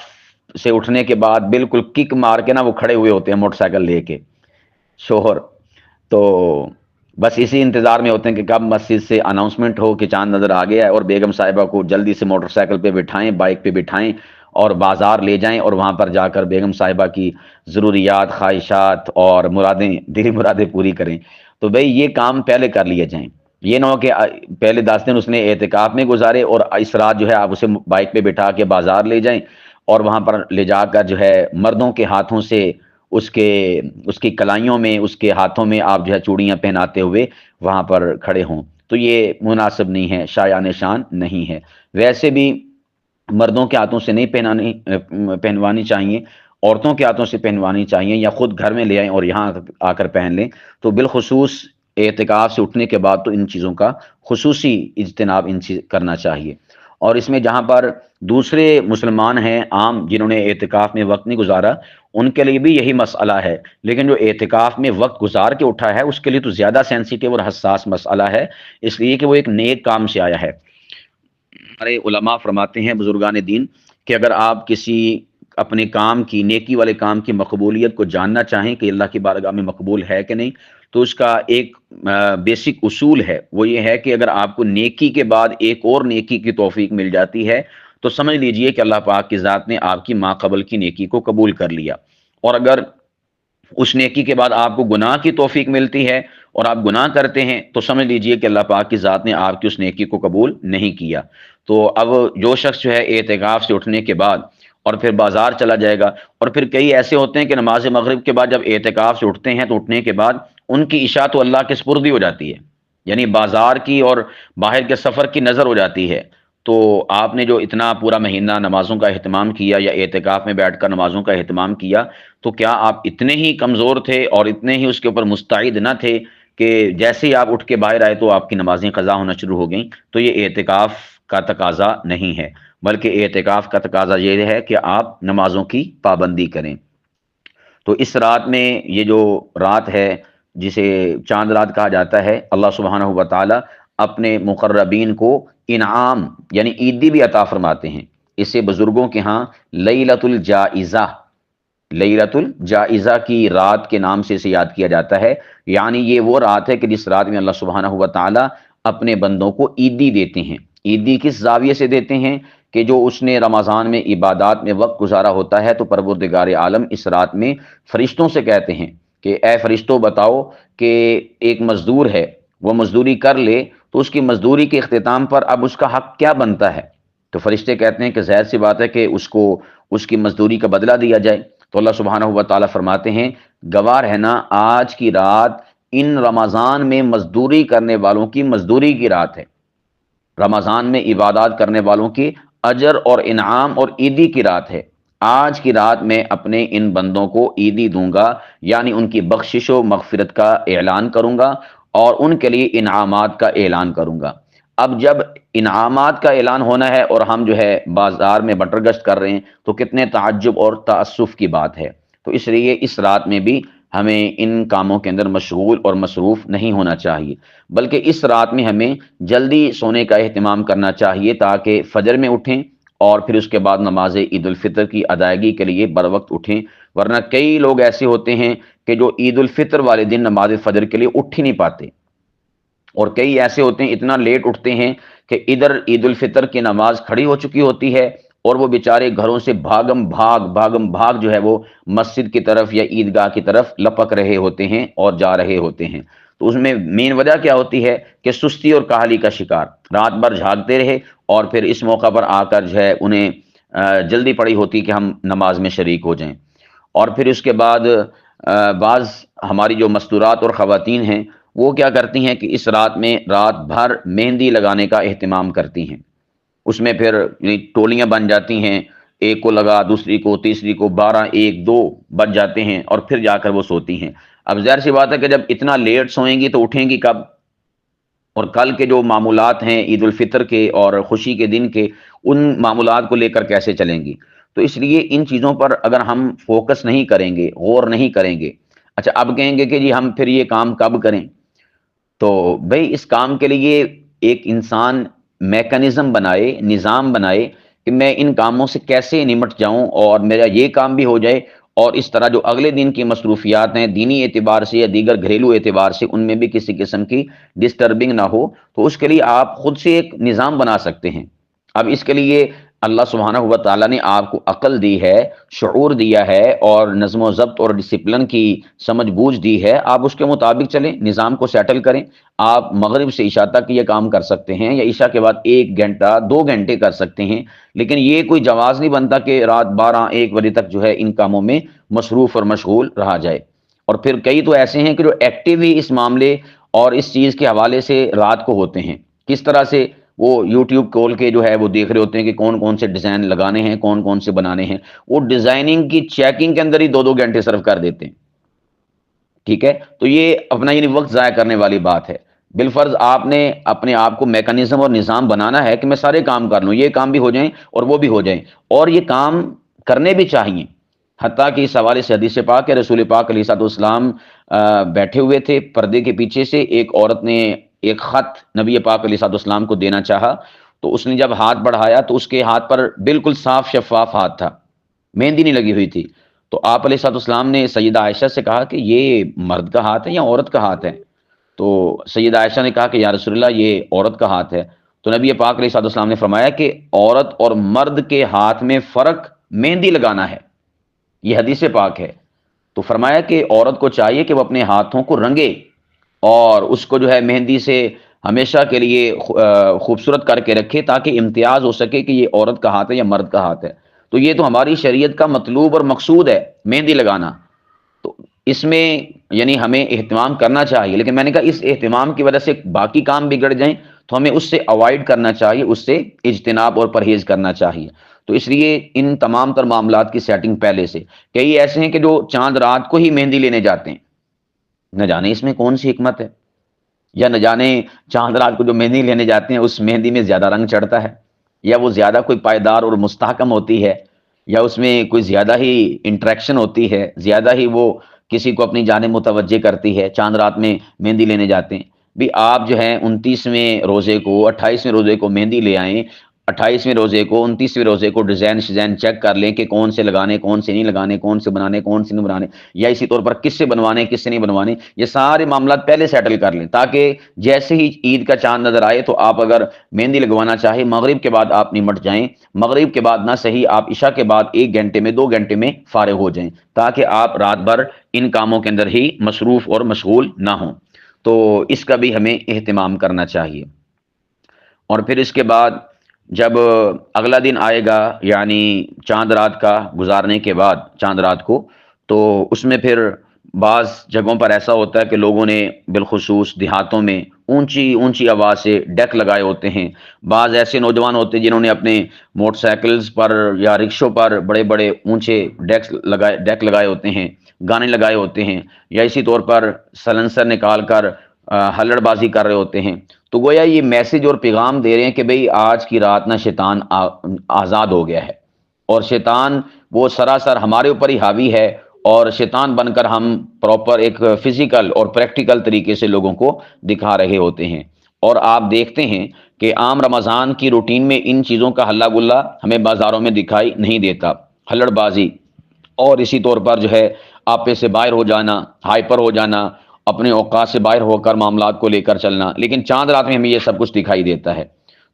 سے اٹھنے کے بعد بالکل کک مار کے نا وہ کھڑے ہوئے ہوتے ہیں موٹر سائیکل لے کے، شوہر، تو بس اسی انتظار میں ہوتے ہیں کہ کب مسجد سے اناؤنسمنٹ ہو کہ چاند نظر آ گیا ہے، اور بیگم صاحبہ کو جلدی سے موٹر سائیکل پہ بٹھائیں، بائک پہ بٹھائیں اور بازار لے جائیں، اور وہاں پر جا کر بیگم صاحبہ کی ضروریات، خواہشات اور مرادیں، دلی مرادیں پوری کریں۔ تو بھئی یہ کام پہلے کر لیے جائیں، یہ نہ ہو کہ پہلے 10 دن اس نے اعتکاف میں گزارے اور اس رات جو ہے آپ اسے بائک پہ بٹھا کے بازار لے جائیں، اور وہاں پر لے جا کر جو ہے مردوں کے ہاتھوں سے اس کی کلائیوں میں، اس کے ہاتھوں میں آپ جو ہے چوڑیاں پہناتے ہوئے وہاں پر کھڑے ہوں، تو یہ مناسب نہیں ہے، شایان شان نہیں ہے۔ ویسے بھی مردوں کے ہاتھوں سے نہیں پہنوانی چاہیے، عورتوں کے ہاتھوں سے پہنوانی چاہیے، یا خود گھر میں لے آئیں اور یہاں آ کر پہن لیں۔ تو بالخصوص اعتکاف سے اٹھنے کے بعد تو ان چیزوں کا خصوصی اجتناب کرنا چاہیے۔ اور اس میں جہاں پر دوسرے مسلمان ہیں عام جنہوں نے اعتکاف میں وقت نہیں گزارا، ان کے لیے بھی یہی مسئلہ ہے، لیکن جو اعتکاف میں وقت گزار کے اٹھا ہے اس کے لیے تو زیادہ سینسیٹیو اور حساس مسئلہ ہے، اس لیے کہ وہ ایک نیک کام سے آیا ہے۔ ہمارے علماء فرماتے ہیں، بزرگان دین، کہ اگر آپ کسی اپنے کام کی، نیکی والے کام کی مقبولیت کو جاننا چاہیں کہ اللہ کی بارگاہ میں مقبول ہے کہ نہیں، تو اس کا ایک بیسک اصول ہے، وہ یہ ہے کہ اگر آپ کو نیکی کے بعد ایک اور نیکی کی توفیق مل جاتی ہے تو سمجھ لیجئے کہ اللہ پاک کی ذات نے آپ کی ماقبل کی نیکی کو قبول کر لیا۔ اور اگر اس نیکی کے بعد آپ کو گناہ کی توفیق ملتی ہے اور آپ گناہ کرتے ہیں، تو سمجھ لیجئے کہ اللہ پاک کی ذات نے آپ کی اس نیکی کو قبول نہیں کیا۔ تو اب جو شخص جو ہے اعتکاف سے اٹھنے کے بعد اور پھر بازار چلا جائے گا، اور پھر کئی ایسے ہوتے ہیں کہ نماز مغرب کے بعد جب اعتکاف سے اٹھتے ہیں تو اٹھنے کے بعد ان کی عشاء تو اللہ کے سپرد ہی ہو جاتی ہے، یعنی بازار کی اور باہر کے سفر کی نظر ہو جاتی ہے۔ تو آپ نے جو اتنا پورا مہینہ نمازوں کا اہتمام کیا یا اعتکاف میں بیٹھ کر نمازوں کا اہتمام کیا، تو کیا آپ اتنے ہی کمزور تھے اور اتنے ہی اس کے اوپر مستعد نہ تھے کہ جیسے ہی آپ اٹھ کے باہر آئے تو آپ کی نمازیں قضا ہونا شروع ہو گئیں؟ تو یہ اعتکاف کا تقاضا نہیں ہے، بلکہ اعتکاف کا تقاضا یہ ہے کہ آپ نمازوں کی پابندی کریں۔ تو اس رات میں، یہ جو رات ہے جسے چاند رات کہا جاتا ہے، اللہ سبحانہ و تعالی اپنے مقربین کو انعام یعنی عیدی بھی عطا فرماتے ہیں۔ اسے بزرگوں کے ہاں لیلۃ الجائزہ، لیلۃ الجائزہ کی رات کے نام سے اسے یاد کیا جاتا ہے، یعنی یہ وہ رات ہے کہ جس رات میں اللہ سبحانہ و تعالی اپنے بندوں کو عیدی دیتے ہیں۔ عیدی کس زاویے سے دیتے ہیں کہ جو اس نے رمضان میں عبادات میں وقت گزارا ہوتا ہے، تو پروردگار عالم اس رات میں فرشتوں سے کہتے ہیں کہ اے فرشتوں بتاؤ کہ ایک مزدور ہے، وہ مزدوری کر لے تو اس کی مزدوری کے اختتام پر اب اس کا حق کیا بنتا ہے؟ تو فرشتے کہتے ہیں کہ ظاہر سی بات ہے کہ اس کو اس کی مزدوری کا بدلہ دیا جائے۔ تو اللہ سبحانہ و تعالیٰ فرماتے ہیں گواہ رہنا آج کی رات ان رمضان میں مزدوری کرنے والوں کی مزدوری کی رات ہے، رمضان میں عبادات کرنے والوں کی اجر اور انعام اور عیدی کی رات ہے۔ آج کی رات میں اپنے ان بندوں کو عیدی دوں گا، یعنی ان کی بخشش و مغفرت کا اعلان کروں گا اور ان کے لیے انعامات کا اعلان کروں گا۔ اب جب انعامات کا اعلان ہونا ہے اور ہم جو ہے بازار میں بٹر گشت کر رہے ہیں، تو کتنے تعجب اور تأسف کی بات ہے۔ تو اس لیے اس رات میں بھی ہمیں ان کاموں کے اندر مشغول اور مصروف نہیں ہونا چاہیے، بلکہ اس رات میں ہمیں جلدی سونے کا اہتمام کرنا چاہیے تاکہ فجر میں اٹھیں اور پھر اس کے بعد نماز عید الفطر کی ادائیگی کے لیے بر وقت اٹھیں، ورنہ کئی لوگ ایسے ہوتے ہیں کہ جو عید الفطر والے دن نماز فجر کے لیے اٹھ ہی نہیں پاتے، اور کئی ایسے ہوتے ہیں اتنا لیٹ اٹھتے ہیں کہ ادھر عید الفطر کی نماز کھڑی ہو چکی ہوتی ہے اور وہ بیچارے گھروں سے بھاگم بھاگ جو ہے وہ مسجد کی طرف یا عیدگاہ کی طرف لپک رہے ہوتے ہیں اور جا رہے ہوتے ہیں۔ تو اس میں مین وجہ کیا ہوتی ہے کہ سستی اور کاہلی کا شکار، رات بھر جھاگتے رہے اور پھر اس موقع پر آ کر جو ہے انہیں جلدی پڑی ہوتی کہ ہم نماز میں شریک ہو جائیں۔ اور پھر اس کے بعد بعض ہماری جو مستورات اور خواتین ہیں وہ کیا کرتی ہیں کہ اس رات میں رات بھر مہندی لگانے کا اہتمام کرتی ہیں، اس میں پھر ٹولیاں بن جاتی ہیں، ایک کو لگا، دوسری کو، تیسری کو، 12 1 2 بج جاتے ہیں اور پھر جا کر وہ سوتی ہیں۔ اب ظاہر سی بات ہے کہ جب اتنا لیٹ سوئیں گی تو اٹھیں گی کب؟ اور کل کے جو معمولات ہیں عید الفطر کے اور خوشی کے دن کے، ان معمولات کو لے کر کیسے چلیں گی؟ تو اس لیے ان چیزوں پر اگر ہم فوکس نہیں کریں گے، غور نہیں کریں گے، اچھا اب کہیں گے کہ جی ہم پھر یہ کام کب کریں؟ تو بھئی اس کام کے لیے ایک انسان میکنزم بنائے، نظام بنائے کہ میں ان کاموں سے کیسے نمٹ جاؤں اور میرا یہ کام بھی ہو جائے، اور اس طرح جو اگلے دن کی مصروفیات ہیں دینی اعتبار سے یا دیگر گھریلو اعتبار سے ان میں بھی کسی قسم کی ڈسٹربنگ نہ ہو۔ تو اس کے لیے آپ خود سے ایک نظام بنا سکتے ہیں۔ اب اس کے لیے اللہ سبحانہ و تعالیٰ نے آپ کو عقل دی ہے، شعور دیا ہے اور نظم و ضبط اور ڈسپلن کی سمجھ بوجھ دی ہے، آپ اس کے مطابق چلیں، نظام کو سیٹل کریں۔ آپ مغرب سے عشاء تک یہ کام کر سکتے ہیں یا عشاء کے بعد 1 گھنٹہ 2 گھنٹے کر سکتے ہیں، لیکن یہ کوئی جواز نہیں بنتا کہ رات 12 1 بجے تک جو ہے ان کاموں میں مصروف اور مشغول رہا جائے۔ اور پھر کئی تو ایسے ہیں کہ جو ایکٹیو ہی اس معاملے اور اس چیز کے حوالے سے رات کو ہوتے ہیں، کس طرح سے وہ یوٹیوب کھول کے جو ہے وہ دیکھ رہے ہوتے ہیں کہ کون کون سے ڈیزائن لگانے ہیں، کون کون سے بنانے ہیں، وہ ڈیزائننگ کی چیکنگ کے اندر ہی 2 2 گھنٹے صرف کر دیتے ہیں۔ ٹھیک ہے، تو یہ اپنا یعنی وقت ضائع کرنے والی بات ہے۔ بالفرض آپ نے اپنے آپ کو میکنزم اور نظام بنانا ہے کہ میں سارے کام کر لوں، یہ کام بھی ہو جائیں اور وہ بھی ہو جائیں، اور یہ کام کرنے بھی چاہیے۔ حتیٰ کہ اس حوالے سے حدیث پاک ہے، رسول پاک علیہ الصلوۃ والسلام بیٹھے ہوئے تھے، پردے کے پیچھے سے ایک عورت نے ایک خط نبی پاک علیہ الصلوۃ والسلام کو دینا چاہا، تو اس نے جب ہاتھ بڑھایا تو اس کے ہاتھ پر بالکل صاف شفاف ہاتھ تھا، مہندی نہیں لگی ہوئی تھی۔ تو آپ علیہ الصلوۃ والسلام نے سیدہ عائشہ سے کہا کہ یہ مرد کا ہاتھ ہے یا عورت کا ہاتھ ہے؟ تو سیدہ عائشہ نے کہا کہ یا رسول اللہ یہ عورت کا ہاتھ ہے۔ تو نبی پاک علیہ الصلوۃ والسلام نے فرمایا کہ عورت اور مرد کے ہاتھ میں فرق مہندی لگانا ہے، یہ حدیث پاک ہے۔ تو فرمایا کہ عورت کو چاہیے کہ وہ اپنے ہاتھوں کو رنگے اور اس کو جو ہے مہندی سے ہمیشہ کے لیے خوبصورت کر کے رکھے، تاکہ امتیاز ہو سکے کہ یہ عورت کا ہاتھ ہے یا مرد کا ہاتھ ہے۔ تو یہ تو ہماری شریعت کا مطلوب اور مقصود ہے، مہندی لگانا۔ تو اس میں یعنی ہمیں اہتمام کرنا چاہیے، لیکن میں نے کہا اس اہتمام کی وجہ سے باقی کام بگڑ جائیں تو ہمیں اس سے اوائڈ کرنا چاہیے، اس سے اجتناب اور پرہیز کرنا چاہیے۔ تو اس لیے ان تمام تر معاملات کی سیٹنگ پہلے سے۔ کئی ایسے ہیں کہ جو چاند رات کو ہی مہندی لینے جاتے ہیں، نہ جانے اس میں کون سی حکمت ہے، یا نہ جانے چاند رات کو جو مہندی لینے جاتے ہیں اس مہندی میں زیادہ رنگ چڑھتا ہے، یا وہ زیادہ کوئی پائیدار اور مستحکم ہوتی ہے، یا اس میں کوئی زیادہ ہی انٹریکشن ہوتی ہے، زیادہ ہی وہ کسی کو اپنی جانب متوجہ کرتی ہے۔ چاند رات میں مہندی لینے جاتے ہیں، بھی آپ جو ہے 29ویں روزے کو 28ویں روزے کو مہندی لے آئیں، 28ویں روزے کو 29ویں روزے کو ڈیزائن شیزائن چیک کر لیں کہ کون سے لگانے، کون سے نہیں لگانے، کون سے بنانے، کون سے نہیں بنانے، یا اسی طور پر کس سے بنوانے، کس سے نہیں بنوانے، یہ سارے معاملات پہلے سیٹل کر لیں، تاکہ جیسے ہی عید کا چاند نظر آئے تو آپ اگر مہندی لگوانا چاہے مغرب کے بعد آپ نمٹ جائیں، مغرب کے بعد نہ صحیح آپ عشاء کے بعد 1 گھنٹے میں 2 گھنٹے میں فارغ ہو جائیں، تاکہ آپ رات بھر ان کاموں کے اندر ہی مصروف اور مشغول نہ ہوں۔ تو اس کا بھی ہمیں اہتمام کرنا چاہیے۔ اور پھر اس کے بعد جب اگلا دن آئے گا، یعنی چاند رات کا گزارنے کے بعد چاند رات کو، تو اس میں پھر بعض جگہوں پر ایسا ہوتا ہے کہ لوگوں نے بالخصوص دیہاتوں میں اونچی اونچی آواز سے ڈیک لگائے ہوتے ہیں۔ بعض ایسے نوجوان ہوتے ہیں جنہوں نے اپنے موٹر سائیکلز پر یا رکشوں پر بڑے بڑے اونچے ڈیک لگائے ہوتے ہیں، گانے لگائے ہوتے ہیں، یا اسی طور پر سلنسر نکال کر ہلڑ بازی کر رہے ہوتے ہیں۔ تو گویا یہ میسج اور پیغام دے رہے ہیں کہ بھئی آج کی رات نہ شیطان آزاد ہو گیا ہے، اور شیطان وہ سراسر ہمارے اوپر ہی حاوی ہے، اور شیطان بن کر ہم پراپر ایک فزیکل اور پریکٹیکل طریقے سے لوگوں کو دکھا رہے ہوتے ہیں۔ اور آپ دیکھتے ہیں کہ عام رمضان کی روٹین میں ان چیزوں کا ہلا گلا ہمیں بازاروں میں دکھائی نہیں دیتا۔ ہلڑ بازی اور اسی طور پر جو ہے آپے سے باہر ہو جانا، ہائپر ہو جانا، اپنے اوقات سے باہر ہو کر معاملات کو لے کر چلنا، لیکن چاند رات میں ہمیں یہ سب کچھ دکھائی دیتا ہے۔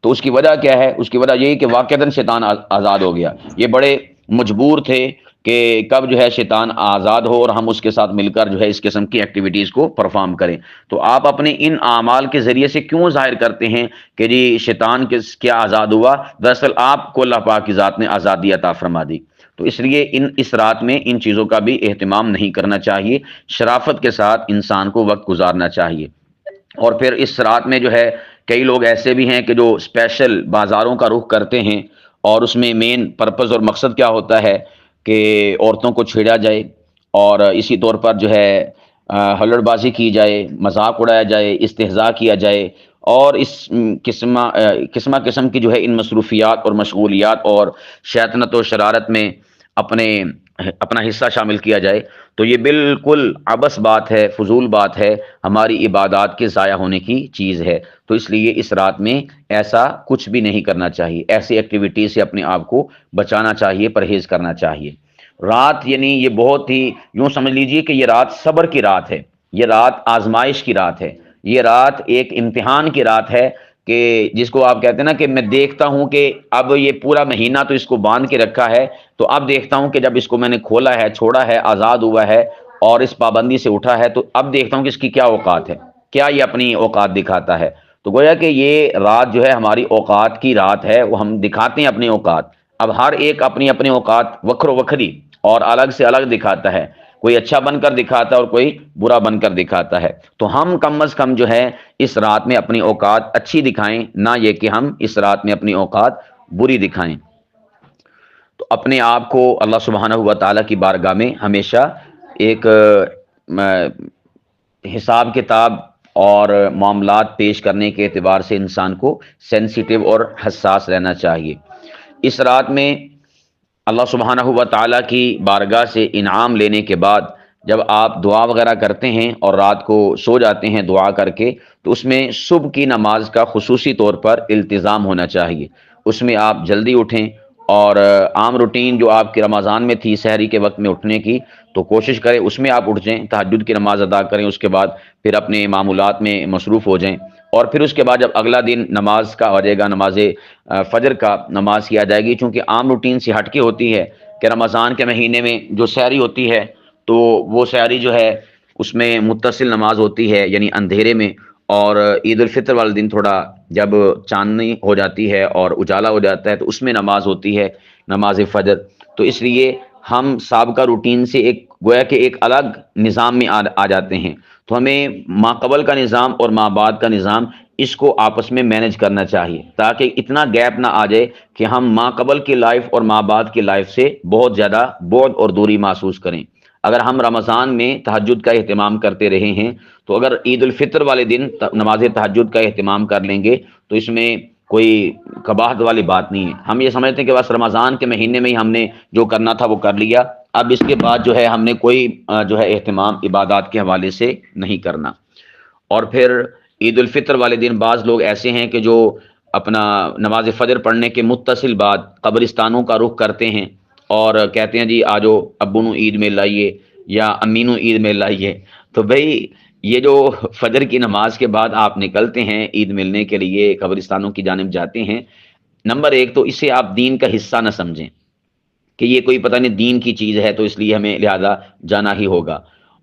تو اس کی وجہ کیا ہے؟ اس کی وجہ یہی کہ واقعتاً شیطان آزاد ہو گیا۔ یہ بڑے مجبور تھے کہ کب جو ہے شیطان آزاد ہو اور ہم اس کے ساتھ مل کر جو ہے اس قسم کی ایکٹیویٹیز کو پرفارم کریں۔ تو آپ اپنے ان اعمال کے ذریعے سے کیوں ظاہر کرتے ہیں کہ جی شیطان کیا آزاد ہوا؟ دراصل آپ کو اللہ پاک کی ذات نے آزادی عطا فرما دی۔ تو اس لیے اس رات میں ان چیزوں کا بھی اہتمام نہیں کرنا چاہیے، شرافت کے ساتھ انسان کو وقت گزارنا چاہیے۔ اور پھر اس رات میں جو ہے کئی لوگ ایسے بھی ہیں کہ جو اسپیشل بازاروں کا رخ کرتے ہیں، اور اس میں مین پرپز اور مقصد کیا ہوتا ہے کہ عورتوں کو چھیڑا جائے، اور اسی طور پر جو ہے ہلڑ بازی کی جائے، مذاق اڑایا جائے، استہزاء کیا جائے، اور اس قسم کی جو ہے ان مصروفیات اور مشغولیات اور شیطنت و شرارت میں اپنا حصہ شامل کیا جائے، تو یہ بالکل عبث بات ہے، فضول بات ہے، ہماری عبادات کے ضائع ہونے کی چیز ہے۔ تو اس لیے اس رات میں ایسا کچھ بھی نہیں کرنا چاہیے، ایسی ایکٹیویٹیز سے اپنے آپ کو بچانا چاہیے، پرہیز کرنا چاہیے۔ رات یعنی یہ بہت ہی، یوں سمجھ لیجئے کہ یہ رات صبر کی رات ہے، یہ رات آزمائش کی رات ہے، یہ رات ایک امتحان کی رات ہے، کہ جس کو آپ کہتے ہیں نا کہ میں دیکھتا ہوں کہ اب یہ پورا مہینہ تو اس کو باندھ کے رکھا ہے، تو اب دیکھتا ہوں کہ جب اس کو میں نے کھولا ہے، چھوڑا ہے، آزاد ہوا ہے اور اس پابندی سے اٹھا ہے، تو اب دیکھتا ہوں کہ اس کی کیا اوقات ہے، کیا یہ اپنی اوقات دکھاتا ہے۔ تو گویا کہ یہ رات جو ہے ہماری اوقات کی رات ہے، وہ ہم دکھاتے ہیں اپنی اوقات۔ اب ہر ایک اپنی اپنی اوقات وکھرو وکھری اور الگ سے الگ دکھاتا ہے، کوئی اچھا بن کر دکھاتا ہے اور کوئی برا بن کر دکھاتا ہے۔ تو ہم کم از کم جو ہے اس رات میں اپنی اوقات اچھی دکھائیں، نہ یہ کہ ہم اس رات میں اپنی اوقات بری دکھائیں۔ تو اپنے آپ کو اللہ سبحانہ و تعالیٰ کی بارگاہ میں ہمیشہ ایک حساب کتاب اور معاملات پیش کرنے کے اعتبار سے انسان کو سینسیٹیو اور حساس رہنا چاہیے۔ اس رات میں اللہ سبحانہ و تعالیٰ کی بارگاہ سے انعام لینے کے بعد جب آپ دعا وغیرہ کرتے ہیں اور رات کو سو جاتے ہیں دعا کر کے، تو اس میں صبح کی نماز کا خصوصی طور پر التزام ہونا چاہیے۔ اس میں آپ جلدی اٹھیں، اور عام روٹین جو آپ کی رمضان میں تھی سحری کے وقت میں اٹھنے کی، تو کوشش کریں اس میں آپ اٹھ جائیں، تہجد کی نماز ادا کریں، اس کے بعد پھر اپنے معمولات میں مصروف ہو جائیں، اور پھر اس کے بعد جب اگلا دن نماز کا ہو جائے گا، نماز فجر کا نماز کیا جائے گی، چونکہ عام روٹین سے ہٹ کے ہوتی ہے کہ رمضان کے مہینے میں جو سحری ہوتی ہے تو وہ سحری جو ہے اس میں متصل نماز ہوتی ہے یعنی اندھیرے میں، اور عید الفطر والے دن تھوڑا جب چاندنی ہو جاتی ہے اور اجالا ہو جاتا ہے تو اس میں نماز ہوتی ہے، نماز فجر۔ تو اس لیے ہم سابقہ روٹین سے ایک گویا کہ ایک الگ نظام میں آ جاتے ہیں، تو ہمیں ما قبل کا نظام اور ما بعد کا نظام اس کو آپس میں مینج کرنا چاہیے، تاکہ اتنا گیپ نہ آ جائے کہ ہم ما قبل کی لائف اور ما بعد کی لائف سے بہت زیادہ بعد اور دوری محسوس کریں۔ اگر ہم رمضان میں تہجد کا اہتمام کرتے رہے ہیں تو اگر عید الفطر والے دن نماز تہجد کا اہتمام کر لیں گے تو اس میں کوئی قباحت والی بات نہیں ہے۔ ہم یہ سمجھتے ہیں کہ بس رمضان کے مہینے میں ہی ہم نے جو کرنا تھا وہ کر لیا، اب اس کے بعد جو ہے ہم نے کوئی جو ہے اہتمام عبادات کے حوالے سے نہیں کرنا۔ اور پھر عید الفطر والے دن بعض لوگ ایسے ہیں کہ جو اپنا نماز فجر پڑھنے کے متصل بعد قبرستانوں کا رخ کرتے ہیں اور کہتے ہیں جی آجو ابو نو عید میں لائیے یا امی نو عید میں لائیے۔ تو بھائی یہ جو فجر کی نماز کے بعد آپ نکلتے ہیں عید ملنے کے لیے، قبرستانوں کی جانب جاتے ہیں، نمبر ایک تو اسے آپ دین کا حصہ نہ سمجھیں کہ یہ کوئی پتہ نہیں دین کی چیز ہے تو اس لیے ہمیں لہذا جانا ہی ہوگا۔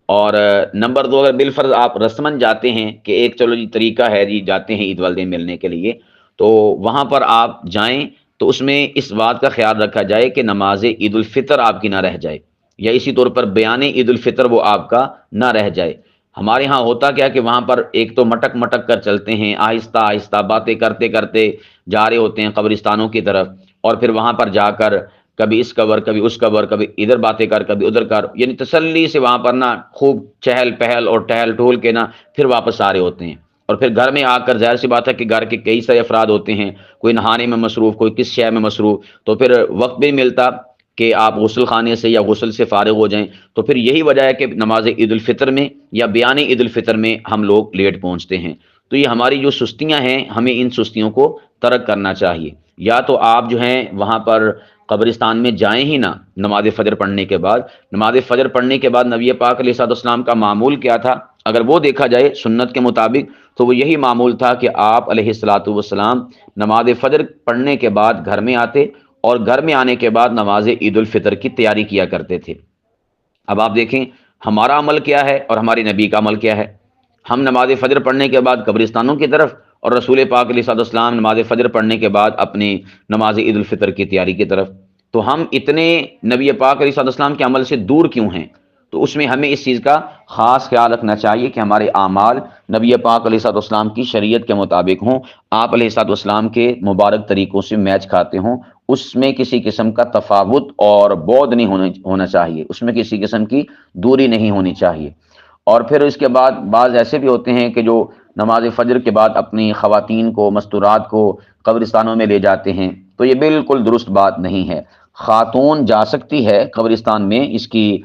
اور نمبر دو، اگر بالفرض آپ رسمن جاتے ہیں کہ ایک چلو جی طریقہ ہے جی جاتے ہیں عید والے دن ملنے کے لیے، تو وہاں پر آپ جائیں تو اس میں اس بات کا خیال رکھا جائے کہ نماز عید الفطر آپ کی نہ رہ جائے، یا اسی طور پر بیان عید الفطر وہ آپ کا نہ رہ جائے۔ ہمارے ہاں ہوتا کیا کہ وہاں پر ایک تو مٹک مٹک کر چلتے ہیں، آہستہ آہستہ باتیں کرتے کرتے جا رہے ہوتے ہیں قبرستانوں کی طرف، اور پھر وہاں پر جا کر کبھی اس قبر کبھی اس قبر، کبھی ادھر باتیں کر کبھی ادھر کر، یعنی تسلی سے وہاں پر نا خوب چہل پہل اور ٹہل ٹول کے نا پھر واپس آ رہے ہوتے ہیں۔ اور پھر گھر میں آ کر ظاہر سی بات ہے کہ گھر کے کئی سارے افراد ہوتے ہیں، کوئی نہانے میں مصروف، کوئی کس شے میں مصروف، تو پھر وقت بھی ملتا کہ آپ غسل خانے سے یا غسل سے فارغ ہو جائیں۔ تو پھر یہی وجہ ہے کہ نماز عید الفطر میں یا بیان عید الفطر میں ہم لوگ لیٹ پہنچتے ہیں۔ تو یہ ہماری جو سستیاں ہیں ہمیں ان سستیوں کو ترک کرنا چاہیے۔ یا تو آپ جو ہیں وہاں پر قبرستان میں جائیں ہی نہ نماز فجر پڑھنے کے بعد۔ نماز فجر پڑھنے کے بعد نبی پاک علیہ الصلوۃ والسلام کا معمول کیا تھا؟ اگر وہ دیکھا جائے سنت کے مطابق تو وہ یہی معمول تھا کہ آپ علیہ الصلوۃ والسلام نماز فجر پڑھنے کے بعد گھر میں آتے اور گھر میں آنے کے بعد نماز عید الفطر کی تیاری کیا کرتے تھے۔ اب آپ دیکھیں ہمارا عمل کیا ہے اور ہماری نبی کا عمل کیا ہے۔ ہم نماز فجر پڑھنے کے بعد قبرستانوں کی طرف، اور رسول پاک علیہ الصلوۃ والسلام نماز فجر پڑھنے کے بعد اپنی نماز عید الفطر کی تیاری کی طرف۔ تو ہم اتنے نبی پاک علیہ الصلوۃ والسلام کے عمل سے دور کیوں ہیں؟ تو اس میں ہمیں اس چیز کا خاص خیال رکھنا چاہیے کہ ہمارے اعمال نبی پاک علیہ الصلوۃ والسلام کی شریعت کے مطابق ہوں، آپ علیہ الصلوۃ والسلام کے مبارک طریقوں سے میچ کھاتے ہوں، اس میں کسی قسم کا تفاوت اور بعد نہیں ہونا چاہیے، اس میں کسی قسم کی دوری نہیں ہونی چاہیے۔ اور پھر اس کے بعد بعض ایسے بھی ہوتے ہیں کہ جو نماز فجر کے بعد اپنی خواتین کو، مستورات کو قبرستانوں میں لے جاتے ہیں، تو یہ بالکل درست بات نہیں ہے۔ خاتون جا سکتی ہے قبرستان میں، اس کی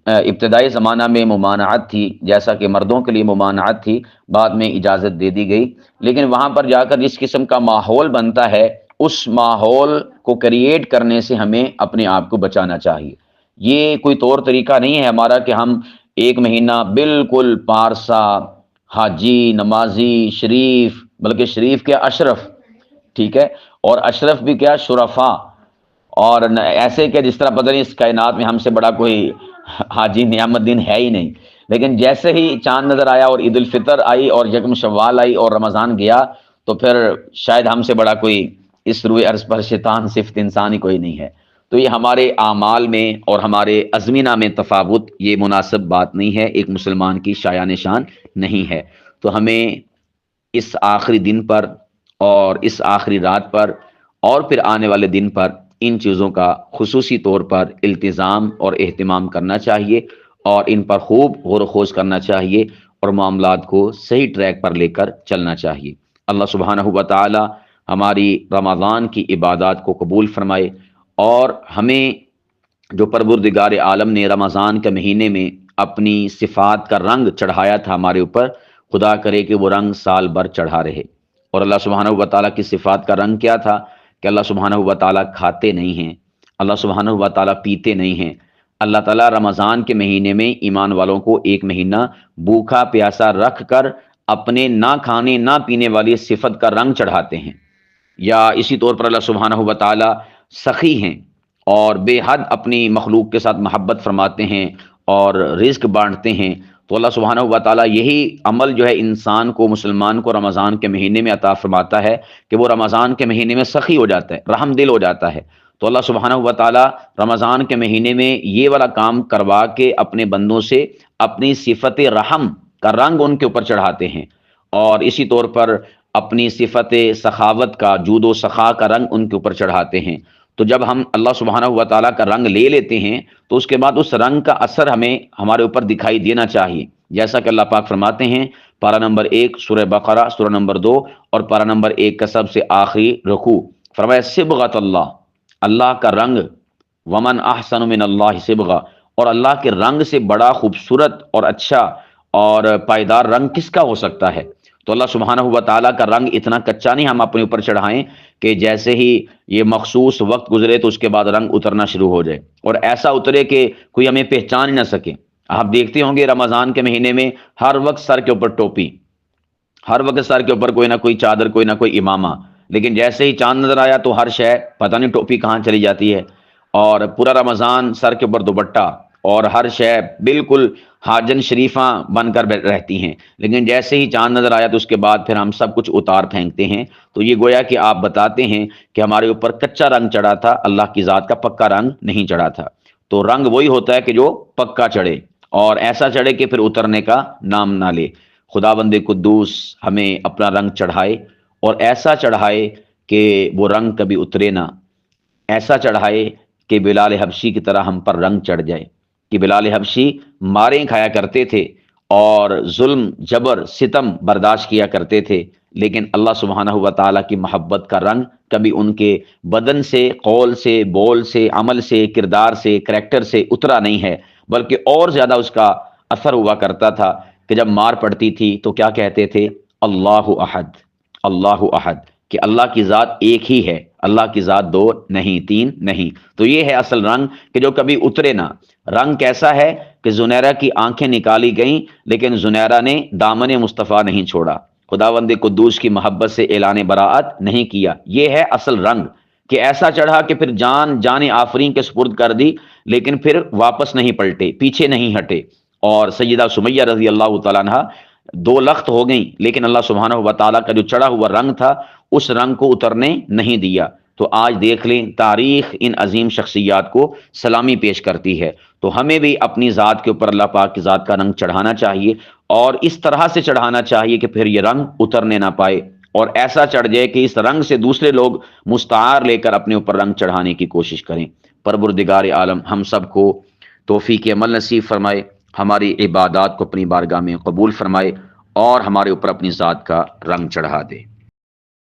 ابتدائی زمانہ میں ممانعت تھی، جیسا کہ مردوں کے لیے ممانعت تھی، بعد میں اجازت دے دی گئی، لیکن وہاں پر جا کر جس قسم کا ماحول بنتا ہے اس ماحول کو کریٹ کرنے سے ہمیں اپنے آپ کو بچانا چاہیے۔ یہ کوئی طور طریقہ نہیں ہے ہمارا کہ ہم ایک مہینہ بالکل پارسا، حاجی، نمازی، شریف، بلکہ شریف کیا اشرف، ٹھیک ہے، اور اشرف بھی کیا شرفا، اور ایسے کہ جس طرح پتہ نہیں اس کائنات میں ہم سے بڑا کوئی حاجی نعمت الدین ہے ہی نہیں، لیکن جیسے ہی چاند نظر آیا اور عید الفطر آئی اور یکم شوال آئی اور رمضان گیا تو پھر شاید ہم سے بڑا کوئی اس روئے عرض پر شیطان صفت انسان ہی کوئی نہیں ہے۔ تو یہ ہمارے اعمال میں اور ہمارے ازمنہ میں تفاوت یہ مناسب بات نہیں ہے، ایک مسلمان کی شایان نشان نہیں ہے۔ تو ہمیں اس آخری دن پر اور اس آخری رات پر اور پھر آنے والے دن پر ان چیزوں کا خصوصی طور پر التزام اور اہتمام کرنا چاہیے، اور ان پر خوب غور و خوض کرنا چاہیے اور معاملات کو صحیح ٹریک پر لے کر چلنا چاہیے۔ اللہ سبحانہ و تعالی ہماری رمضان کی عبادات کو قبول فرمائے، اور ہمیں جو پروردگار عالم نے رمضان کے مہینے میں اپنی صفات کا رنگ چڑھایا تھا ہمارے اوپر، خدا کرے کہ وہ رنگ سال بھر چڑھا رہے۔ اور اللہ سبحانہ و تعالیٰ کی صفات کا رنگ کیا تھا کہ اللہ سبحانہ و تعالیٰ کھاتے نہیں ہیں، اللہ سبحانہ و تعالیٰ پیتے نہیں ہیں۔ اللہ تعالیٰ رمضان کے مہینے میں ایمان والوں کو ایک مہینہ بھوکا پیاسا رکھ کر اپنے نہ کھانے نہ پینے والی صفت کا رنگ چڑھاتے ہیں۔ یا اسی طور پر اللہ سبحانہ و تعالیٰ سخی ہیں اور بے حد اپنی مخلوق کے ساتھ محبت فرماتے ہیں، اور رزق بانٹتے ہیں، تو اللہ سبحانہ و تعالیٰ یہی عمل جو ہے انسان کو، مسلمان کو رمضان کے مہینے میں عطا فرماتا ہے کہ وہ رمضان کے مہینے میں سخی ہو جاتا ہے، رحم دل ہو جاتا ہے۔ تو اللہ سبحانہ و تعالیٰ رمضان کے مہینے میں یہ والا کام کروا کے اپنے بندوں سے اپنی صفت رحم کا رنگ ان کے اوپر چڑھاتے ہیں، اور اسی طور پر اپنی صفت سخاوت کا، جود و سخا کا رنگ ان کے اوپر چڑھاتے ہیں۔ تو جب ہم اللہ سبحانہ و تعالیٰ کا رنگ لے لیتے ہیں تو اس کے بعد اس رنگ کا اثر ہمیں ہمارے اوپر دکھائی دینا چاہیے، جیسا کہ اللہ پاک فرماتے ہیں پارہ نمبر 1 سورہ بقرہ، سورہ نمبر 2 اور پارہ نمبر 1 کا سب سے آخری رکوع، فرمایا صبغۃ اللہ، اللہ کا رنگ، ومن احسن من اللہ صبغہ، اور اللہ کے رنگ سے بڑا خوبصورت اور اچھا اور پائیدار رنگ کس کا ہو سکتا ہے؟ تو اللہ سبحانہ و تعالیٰ کا رنگ اتنا کچا نہیں ہم اپنے اوپر چڑھائیں کہ جیسے ہی یہ مخصوص وقت گزرے تو اس کے بعد رنگ اترنا شروع ہو جائے، اور ایسا اترے کہ کوئی ہمیں پہچان ہی نہ سکے۔ آپ دیکھتے ہوں گے رمضان کے مہینے میں ہر وقت سر کے اوپر ٹوپی، ہر وقت سر کے اوپر کوئی نہ کوئی چادر، کوئی نہ کوئی امامہ، لیکن جیسے ہی چاند نظر آیا تو ہر شے پتہ نہیں ٹوپی کہاں چلی جاتی ہے، اور پورا رمضان سر کے اوپر دوپٹہ اور ہر شے بالکل حاجن شریفاں بن کر رہتی ہیں، لیکن جیسے ہی چاند نظر آیا تو اس کے بعد پھر ہم سب کچھ اتار پھینکتے ہیں۔ تو یہ گویا کہ آپ بتاتے ہیں کہ ہمارے اوپر کچا رنگ چڑھا تھا، اللہ کی ذات کا پکا رنگ نہیں چڑھا تھا۔ تو رنگ وہی ہوتا ہے کہ جو پکا چڑھے، اور ایسا چڑھے کہ پھر اترنے کا نام نہ لے۔ خداوند قدوس ہمیں اپنا رنگ چڑھائے، اور ایسا چڑھائے کہ وہ رنگ کبھی اترے نہ، ایسا چڑھائے کہ بلال حبشی کی طرح ہم پر رنگ چڑھ جائے، کہ بلال حبشی ماریں کھایا کرتے تھے اور ظلم، جبر، ستم برداشت کیا کرتے تھے، لیکن اللہ سبحانہ و تعالیٰ کی محبت کا رنگ کبھی ان کے بدن سے، قول سے، بول سے، عمل سے، کردار سے، کریکٹر سے اترا نہیں ہے، بلکہ اور زیادہ اس کا اثر ہوا کرتا تھا کہ جب مار پڑتی تھی تو کیا کہتے تھے؟ اللہ احد، اللہ احد، کہ اللہ کی ذات ایک ہی ہے، اللہ کی ذات دو نہیں، تین نہیں۔ تو یہ ہے اصل رنگ کہ جو کبھی اترے نہ۔ رنگ کیسا ہے کہ زنیرہ کی آنکھیں نکالی گئیں لیکن زنیرہ نے دامن مصطفیٰ نہیں چھوڑا، خداوند قدوس کی محبت سے اعلان براعت نہیں کیا۔ یہ ہے اصل رنگ کہ ایسا چڑھا کہ پھر جان آفرین کے سپرد کر دی، لیکن پھر واپس نہیں پلٹے، پیچھے نہیں ہٹے۔ اور سیدہ سمیہ رضی اللہ تعالیٰ عنہ 2 لخت ہو گئیں، لیکن اللہ سبحانہ و تعالیٰ کا جو چڑھا ہوا رنگ تھا اس رنگ کو اترنے نہیں دیا۔ تو آج دیکھ لیں تاریخ ان عظیم شخصیات کو سلامی پیش کرتی ہے۔ تو ہمیں بھی اپنی ذات کے اوپر اللہ پاک کی ذات کا رنگ چڑھانا چاہیے، اور اس طرح سے چڑھانا چاہیے کہ پھر یہ رنگ اترنے نہ پائے، اور ایسا چڑھ جائے کہ اس رنگ سے دوسرے لوگ مستعار لے کر اپنے اوپر رنگ چڑھانے کی کوشش کریں۔ پروردگار عالم ہم سب کو توفیق عمل نصیب فرمائے، ہماری عبادات کو اپنی بارگاہ میں قبول فرمائے، اور ہمارے اوپر اپنی ذات کا رنگ چڑھا دے۔